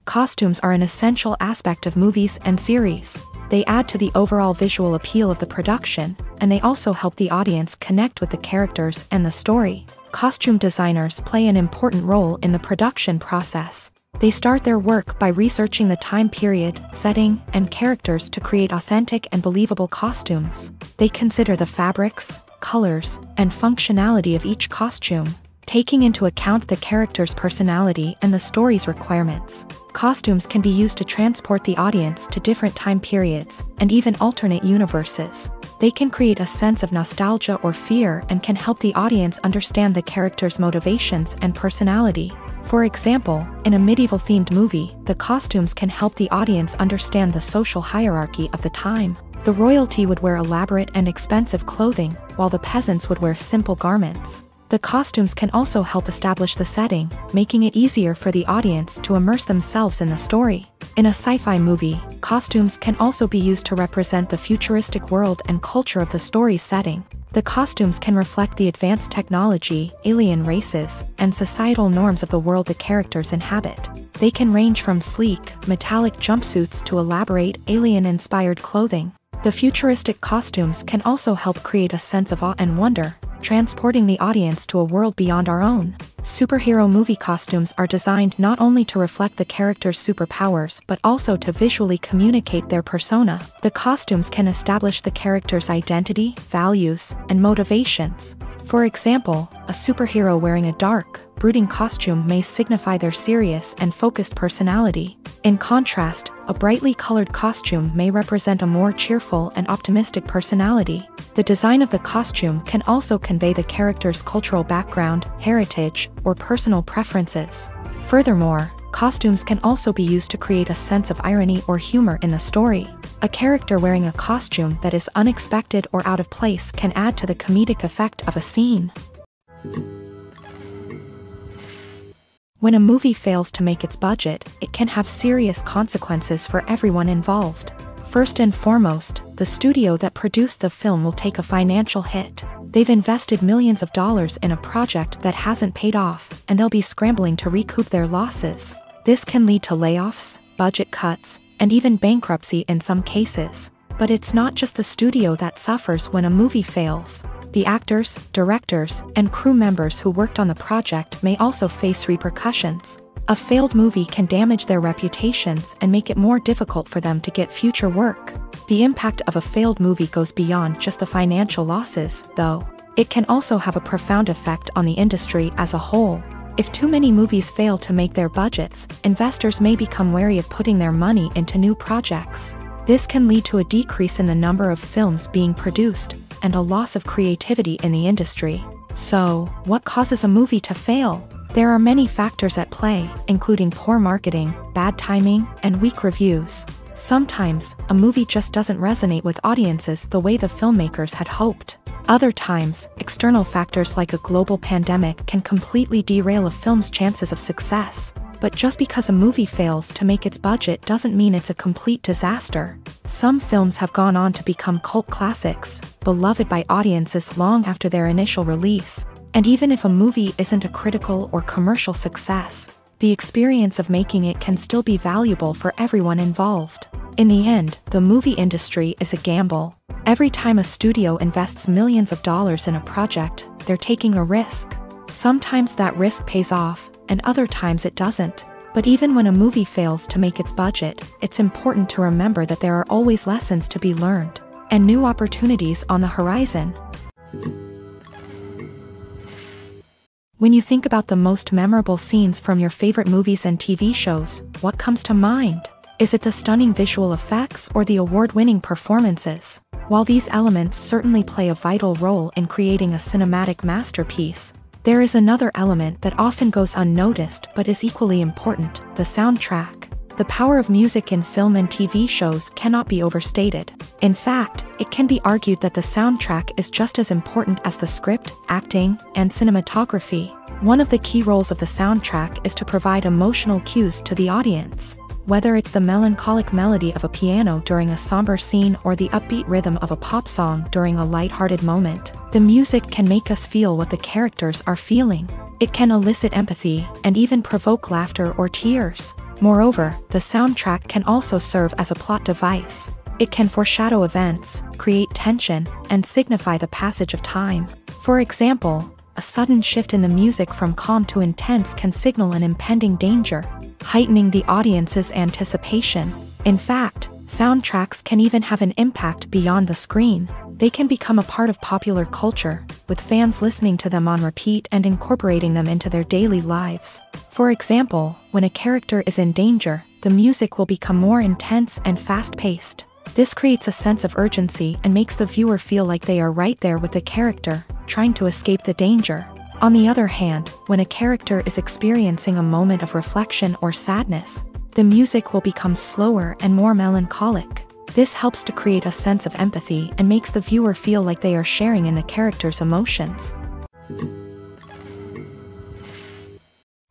Costumes are an essential aspect of movies and series. They add to the overall visual appeal of the production, and they also help the audience connect with the characters and the story. Costume designers play an important role in the production process. They start their work by researching the time period, setting, and characters to create authentic and believable costumes. They consider the fabrics, colors, and functionality of each costume, taking into account the character's personality and the story's requirements. Costumes can be used to transport the audience to different time periods and even alternate universes. They can create a sense of nostalgia or fear and can help the audience understand the character's motivations and personality. For example, in a medieval-themed movie, the costumes can help the audience understand the social hierarchy of the time. The royalty would wear elaborate and expensive clothing, while the peasants would wear simple garments. The costumes can also help establish the setting, making it easier for the audience to immerse themselves in the story. In a sci-fi movie, costumes can also be used to represent the futuristic world and culture of the story's setting. The costumes can reflect the advanced technology, alien races, and societal norms of the world the characters inhabit. They can range from sleek, metallic jumpsuits to elaborate, alien-inspired clothing. The futuristic costumes can also help create a sense of awe and wonder, transporting the audience to a world beyond our own. Superhero movie costumes are designed not only to reflect the character's superpowers but also to visually communicate their persona. The costumes can establish the character's identity, values, and motivations. For example, a superhero wearing a dark, brooding costume may signify their serious and focused personality. In contrast, a brightly colored costume may represent a more cheerful and optimistic personality. The design of the costume can also convey the character's cultural background, heritage, or personal preferences. Furthermore, costumes can also be used to create a sense of irony or humor in the story. A character wearing a costume that is unexpected or out of place can add to the comedic effect of a scene. When a movie fails to make its budget, it can have serious consequences for everyone involved. First and foremost, the studio that produced the film will take a financial hit. They've invested millions of dollars in a project that hasn't paid off, and they'll be scrambling to recoup their losses. This can lead to layoffs, budget cuts, and even bankruptcy in some cases. But it's not just the studio that suffers when a movie fails. The actors, directors, and crew members who worked on the project may also face repercussions. A failed movie can damage their reputations and make it more difficult for them to get future work. The impact of a failed movie goes beyond just the financial losses, though. It can also have a profound effect on the industry as a whole. If too many movies fail to make their budgets, investors may become wary of putting their money into new projects. This can lead to a decrease in the number of films being produced, and a loss of creativity in the industry. So, what causes a movie to fail? There are many factors at play, including poor marketing, bad timing, and weak reviews. Sometimes, a movie just doesn't resonate with audiences the way the filmmakers had hoped. Other times, external factors like a global pandemic can completely derail a film's chances of success. But just because a movie fails to make its budget doesn't mean it's a complete disaster. Some films have gone on to become cult classics, beloved by audiences long after their initial release. And even if a movie isn't a critical or commercial success, the experience of making it can still be valuable for everyone involved. In the end, the movie industry is a gamble. Every time a studio invests millions of dollars in a project, they're taking a risk. Sometimes that risk pays off, and other times it doesn't. But even when a movie fails to make its budget, it's important to remember that there are always lessons to be learned, and new opportunities on the horizon. When you think about the most memorable scenes from your favorite movies and TV shows, what comes to mind? Is it the stunning visual effects or the award-winning performances? While these elements certainly play a vital role in creating a cinematic masterpiece, there is another element that often goes unnoticed but is equally important: the soundtrack. The power of music in film and TV shows cannot be overstated. In fact, it can be argued that the soundtrack is just as important as the script, acting, and cinematography. One of the key roles of the soundtrack is to provide emotional cues to the audience. Whether it's the melancholic melody of a piano during a somber scene or the upbeat rhythm of a pop song during a light-hearted moment, the music can make us feel what the characters are feeling. It can elicit empathy and even provoke laughter or tears. Moreover, the soundtrack can also serve as a plot device. It can foreshadow events, create tension, and signify the passage of time. For example, a sudden shift in the music from calm to intense can signal an impending danger, heightening the audience's anticipation. In fact, soundtracks can even have an impact beyond the screen. They can become a part of popular culture, with fans listening to them on repeat and incorporating them into their daily lives. For example, when a character is in danger, the music will become more intense and fast-paced. This creates a sense of urgency and makes the viewer feel like they are right there with the character, trying to escape the danger. On the other hand, when a character is experiencing a moment of reflection or sadness, the music will become slower and more melancholic. This helps to create a sense of empathy and makes the viewer feel like they are sharing in the character's emotions.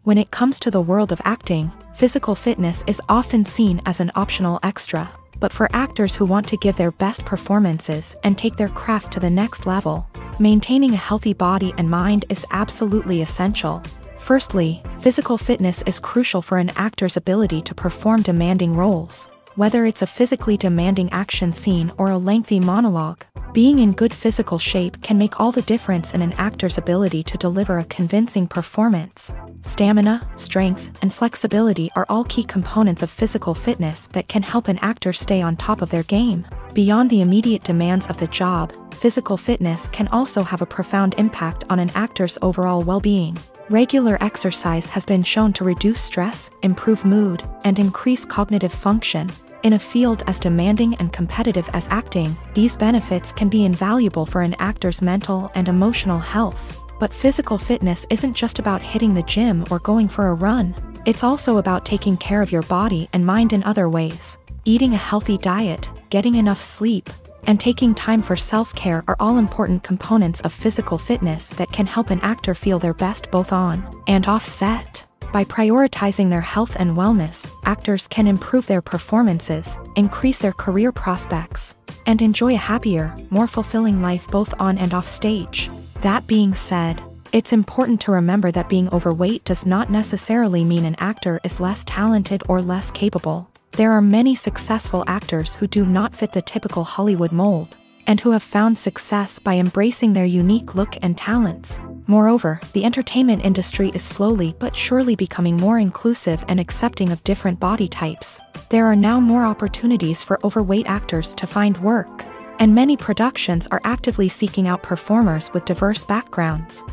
When it comes to the world of acting, physical fitness is often seen as an optional extra. But for actors who want to give their best performances and take their craft to the next level, maintaining a healthy body and mind is absolutely essential. Firstly, physical fitness is crucial for an actor's ability to perform demanding roles. Whether it's a physically demanding action scene or a lengthy monologue, being in good physical shape can make all the difference in an actor's ability to deliver a convincing performance. Stamina, strength, and flexibility are all key components of physical fitness that can help an actor stay on top of their game. Beyond the immediate demands of the job, physical fitness can also have a profound impact on an actor's overall well-being. Regular exercise has been shown to reduce stress, improve mood, and increase cognitive function. In a field as demanding and competitive as acting, these benefits can be invaluable for an actor's mental and emotional health. But physical fitness isn't just about hitting the gym or going for a run. It's also about taking care of your body and mind in other ways. Eating a healthy diet, getting enough sleep, and taking time for self-care are all important components of physical fitness that can help an actor feel their best both on and off set. By prioritizing their health and wellness, actors can improve their performances, increase their career prospects, and enjoy a happier, more fulfilling life both on and off stage. That being said, it's important to remember that being overweight does not necessarily mean an actor is less talented or less capable. There are many successful actors who do not fit the typical Hollywood mold, and who have found success by embracing their unique look and talents. Moreover, the entertainment industry is slowly but surely becoming more inclusive and accepting of different body types. There are now more opportunities for overweight actors to find work, and many productions are actively seeking out performers with diverse backgrounds.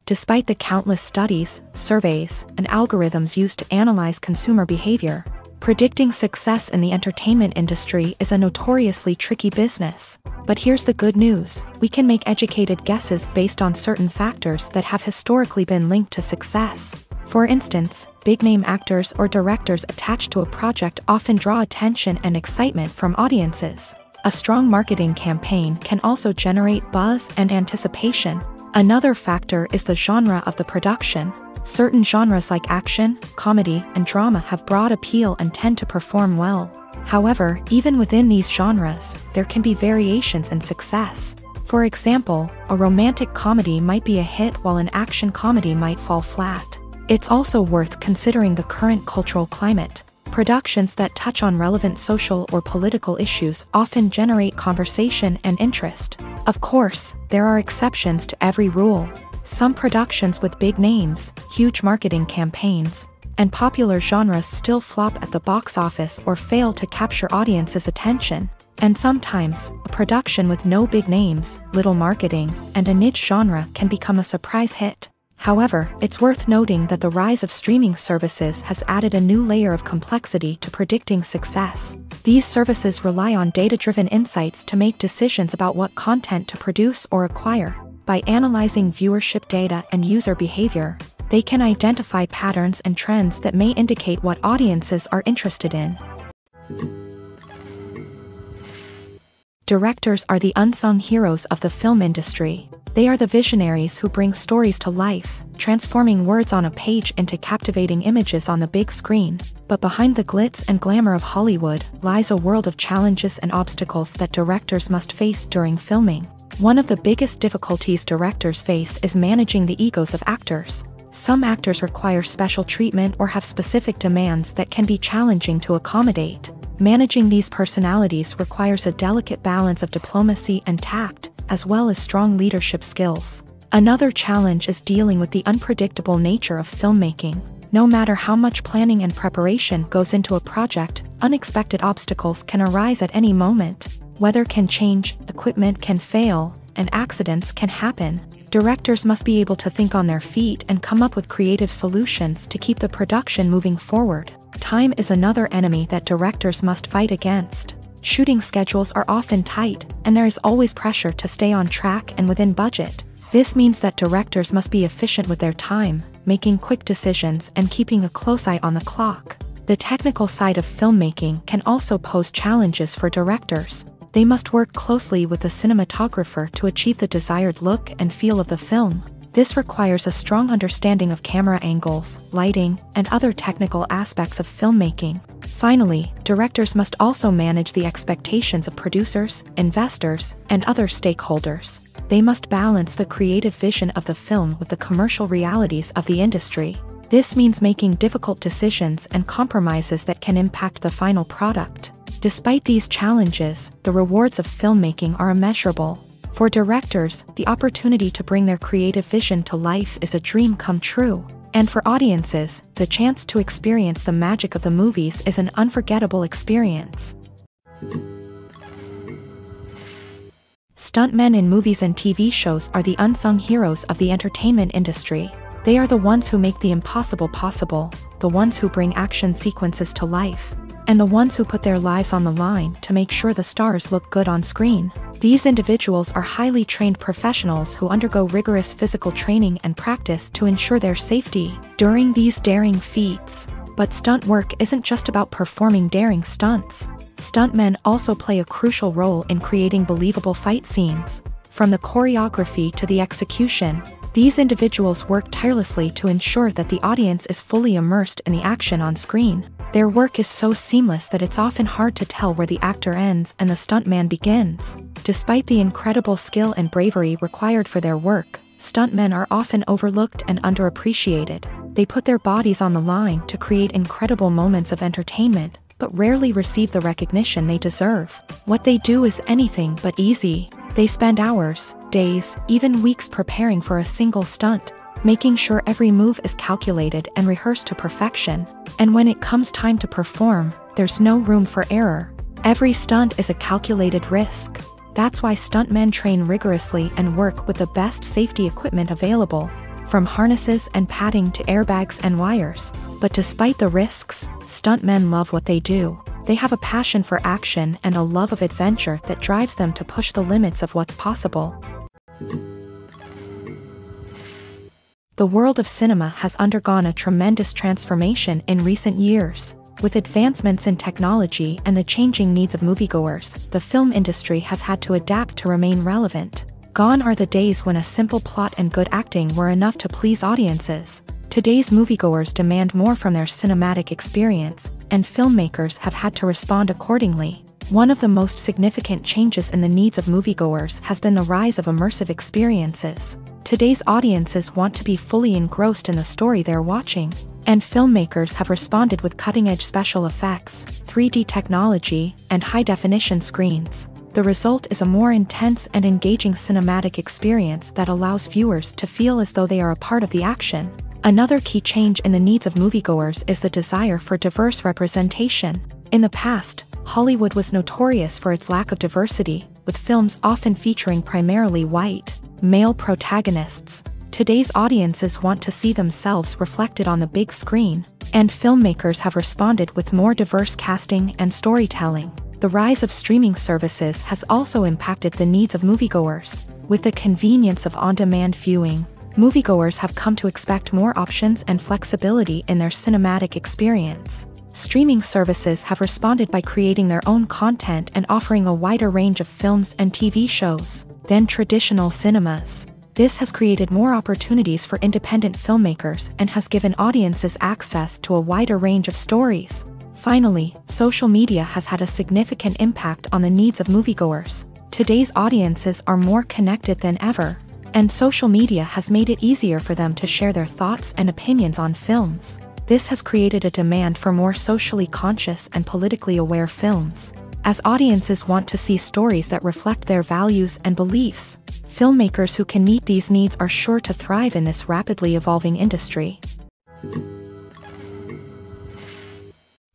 Despite the countless studies, surveys, and algorithms used to analyze consumer behavior, predicting success in the entertainment industry is a notoriously tricky business. But here's the good news: we can make educated guesses based on certain factors that have historically been linked to success. For instance, big-name actors or directors attached to a project often draw attention and excitement from audiences. A strong marketing campaign can also generate buzz and anticipation. Another factor is the genre of the production. Certain genres like action, comedy, and drama have broad appeal and tend to perform well. However, even within these genres, there can be variations in success. For example, a romantic comedy might be a hit while an action comedy might fall flat. It's also worth considering the current cultural climate. Productions that touch on relevant social or political issues often generate conversation and interest. Of course, there are exceptions to every rule. Some productions with big names, huge marketing campaigns, and popular genres still flop at the box office or fail to capture audiences' attention. And sometimes, a production with no big names, little marketing, and a niche genre can become a surprise hit. However, it's worth noting that the rise of streaming services has added a new layer of complexity to predicting success. These services rely on data-driven insights to make decisions about what content to produce or acquire. By analyzing viewership data and user behavior, they can identify patterns and trends that may indicate what audiences are interested in. Directors are the unsung heroes of the film industry. They are the visionaries who bring stories to life, transforming words on a page into captivating images on the big screen. But behind the glitz and glamour of Hollywood lies a world of challenges and obstacles that directors must face during filming. One of the biggest difficulties directors face is managing the egos of actors. Some actors require special treatment or have specific demands that can be challenging to accommodate. Managing these personalities requires a delicate balance of diplomacy and tact, as well as strong leadership skills. Another challenge is dealing with the unpredictable nature of filmmaking. No matter how much planning and preparation goes into a project, unexpected obstacles can arise at any moment. Weather can change, equipment can fail, and accidents can happen. Directors must be able to think on their feet and come up with creative solutions to keep the production moving forward. Time is another enemy that directors must fight against. Shooting schedules are often tight, and there is always pressure to stay on track and within budget. This means that directors must be efficient with their time, making quick decisions and keeping a close eye on the clock. The technical side of filmmaking can also pose challenges for directors. They must work closely with the cinematographer to achieve the desired look and feel of the film. This requires a strong understanding of camera angles, lighting, and other technical aspects of filmmaking. Finally, directors must also manage the expectations of producers, investors, and other stakeholders. They must balance the creative vision of the film with the commercial realities of the industry. This means making difficult decisions and compromises that can impact the final product. Despite these challenges, the rewards of filmmaking are immeasurable. For directors, the opportunity to bring their creative vision to life is a dream come true. And for audiences, the chance to experience the magic of the movies is an unforgettable experience. Stuntmen in movies and TV shows are the unsung heroes of the entertainment industry. They are the ones who make the impossible possible, the ones who bring action sequences to life, and the ones who put their lives on the line to make sure the stars look good on screen. These individuals are highly trained professionals who undergo rigorous physical training and practice to ensure their safety during these daring feats. But stunt work isn't just about performing daring stunts. Stuntmen also play a crucial role in creating believable fight scenes. From the choreography to the execution, these individuals work tirelessly to ensure that the audience is fully immersed in the action on screen. Their work is so seamless that it's often hard to tell where the actor ends and the stuntman begins. Despite the incredible skill and bravery required for their work, stuntmen are often overlooked and underappreciated. They put their bodies on the line to create incredible moments of entertainment, but rarely receive the recognition they deserve. What they do is anything but easy. They spend hours, days, even weeks preparing for a single stunt, making sure every move is calculated and rehearsed to perfection. And when it comes time to perform, there's no room for error. Every stunt is a calculated risk. That's why stuntmen train rigorously and work with the best safety equipment available, from harnesses and padding to airbags and wires. But despite the risks, stuntmen love what they do. They have a passion for action and a love of adventure that drives them to push the limits of what's possible. The world of cinema has undergone a tremendous transformation in recent years. With advancements in technology and the changing needs of moviegoers, the film industry has had to adapt to remain relevant. Gone are the days when a simple plot and good acting were enough to please audiences. Today's moviegoers demand more from their cinematic experience, and filmmakers have had to respond accordingly. One of the most significant changes in the needs of moviegoers has been the rise of immersive experiences. Today's audiences want to be fully engrossed in the story they're watching, and filmmakers have responded with cutting-edge special effects, 3D technology, and high-definition screens. The result is a more intense and engaging cinematic experience that allows viewers to feel as though they are a part of the action. Another key change in the needs of moviegoers is the desire for diverse representation. In the past, Hollywood was notorious for its lack of diversity, with films often featuring primarily white, male protagonists. Today's audiences want to see themselves reflected on the big screen, and filmmakers have responded with more diverse casting and storytelling. The rise of streaming services has also impacted the needs of moviegoers. With the convenience of on-demand viewing, moviegoers have come to expect more options and flexibility in their cinematic experience. Streaming services have responded by creating their own content and offering a wider range of films and TV shows than traditional cinemas. This has created more opportunities for independent filmmakers and has given audiences access to a wider range of stories. Finally, social media has had a significant impact on the needs of moviegoers. Today's audiences are more connected than ever, and social media has made it easier for them to share their thoughts and opinions on films. This has created a demand for more socially conscious and politically aware films. As audiences want to see stories that reflect their values and beliefs, filmmakers who can meet these needs are sure to thrive in this rapidly evolving industry.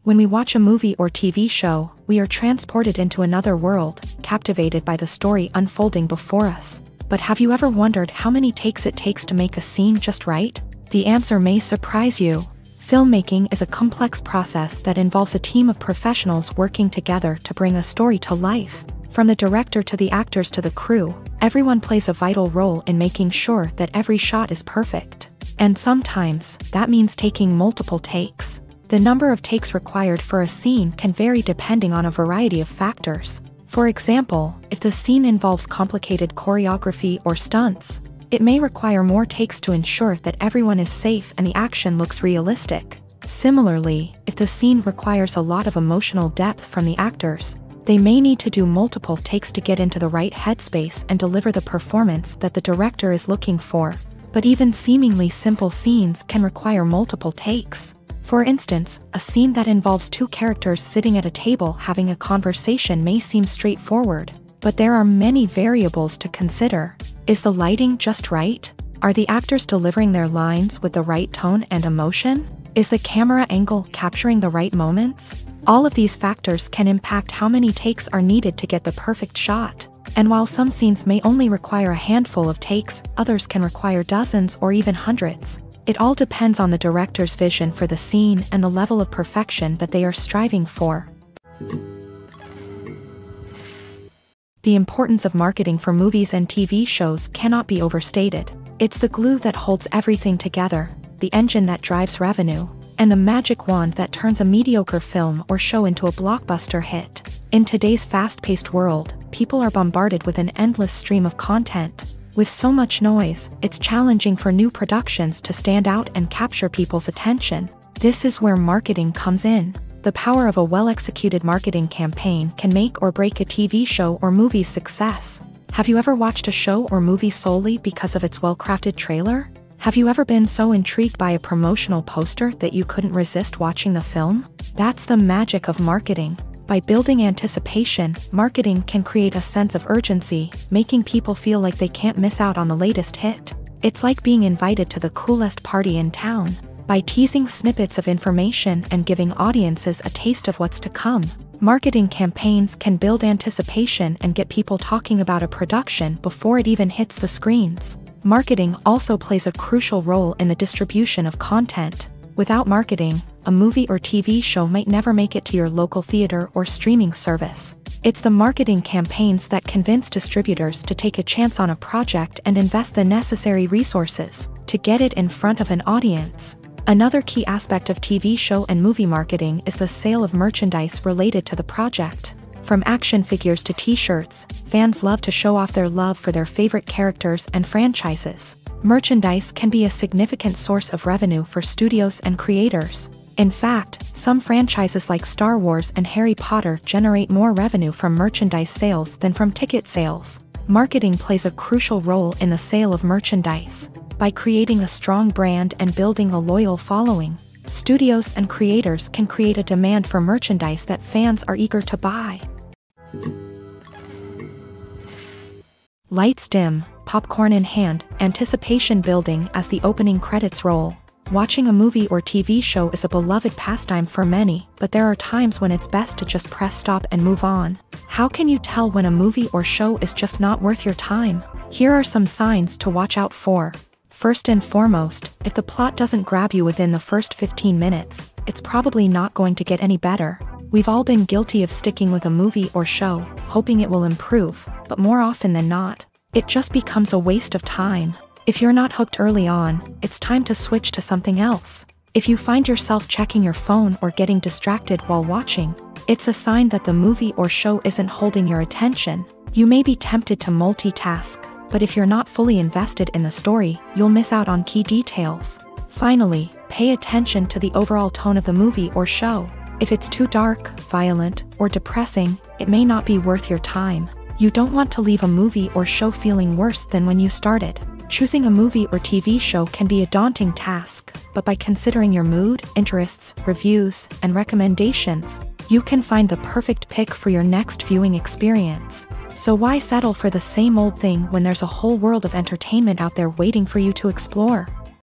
When we watch a movie or TV show, we are transported into another world, captivated by the story unfolding before us. But have you ever wondered how many takes it takes to make a scene just right? The answer may surprise you. Filmmaking is a complex process that involves a team of professionals working together to bring a story to life. From the director to the actors to the crew, everyone plays a vital role in making sure that every shot is perfect. And sometimes, that means taking multiple takes. The number of takes required for a scene can vary depending on a variety of factors. For example, if the scene involves complicated choreography or stunts, it may require more takes to ensure that everyone is safe and the action looks realistic. Similarly, if the scene requires a lot of emotional depth from the actors, they may need to do multiple takes to get into the right headspace and deliver the performance that the director is looking for. But even seemingly simple scenes can require multiple takes. For instance, a scene that involves two characters sitting at a table having a conversation may seem straightforward, but there are many variables to consider. Is the lighting just right? Are the actors delivering their lines with the right tone and emotion? Is the camera angle capturing the right moments? All of these factors can impact how many takes are needed to get the perfect shot. And while some scenes may only require a handful of takes, others can require dozens or even hundreds. It all depends on the director's vision for the scene and the level of perfection that they are striving for. The importance of marketing for movies and TV shows cannot be overstated. It's the glue that holds everything together, the engine that drives revenue, and the magic wand that turns a mediocre film or show into a blockbuster hit. In today's fast-paced world, people are bombarded with an endless stream of content. With so much noise, it's challenging for new productions to stand out and capture people's attention. This is where marketing comes in. The power of a well-executed marketing campaign can make or break a TV show or movie's success. Have you ever watched a show or movie solely because of its well-crafted trailer? Have you ever been so intrigued by a promotional poster that you couldn't resist watching the film? That's the magic of marketing. By building anticipation, marketing can create a sense of urgency, making people feel like they can't miss out on the latest hit. It's like being invited to the coolest party in town. By teasing snippets of information and giving audiences a taste of what's to come, marketing campaigns can build anticipation and get people talking about a production before it even hits the screens. Marketing also plays a crucial role in the distribution of content. Without marketing, a movie or TV show might never make it to your local theater or streaming service. It's the marketing campaigns that convince distributors to take a chance on a project and invest the necessary resources to get it in front of an audience. Another key aspect of TV show and movie marketing is the sale of merchandise related to the project. From action figures to t-shirts, fans love to show off their love for their favorite characters and franchises. Merchandise can be a significant source of revenue for studios and creators. In fact, some franchises like Star Wars and Harry Potter generate more revenue from merchandise sales than from ticket sales. Marketing plays a crucial role in the sale of merchandise. By creating a strong brand and building a loyal following, studios and creators can create a demand for merchandise that fans are eager to buy. Lights dim, popcorn in hand, anticipation building as the opening credits roll. Watching a movie or TV show is a beloved pastime for many, but there are times when it's best to just press stop and move on. How can you tell when a movie or show is just not worth your time? Here are some signs to watch out for. First and foremost, if the plot doesn't grab you within the first 15 minutes, it's probably not going to get any better. We've all been guilty of sticking with a movie or show, hoping it will improve, but more often than not, it just becomes a waste of time. If you're not hooked early on, it's time to switch to something else. If you find yourself checking your phone or getting distracted while watching, it's a sign that the movie or show isn't holding your attention. You may be tempted to multitask, but if you're not fully invested in the story, you'll miss out on key details. Finally, pay attention to the overall tone of the movie or show. If it's too dark, violent, or depressing, it may not be worth your time. You don't want to leave a movie or show feeling worse than when you started. Choosing a movie or TV show can be a daunting task, but by considering your mood, interests, reviews, and recommendations, you can find the perfect pick for your next viewing experience. So why settle for the same old thing when there's a whole world of entertainment out there waiting for you to explore?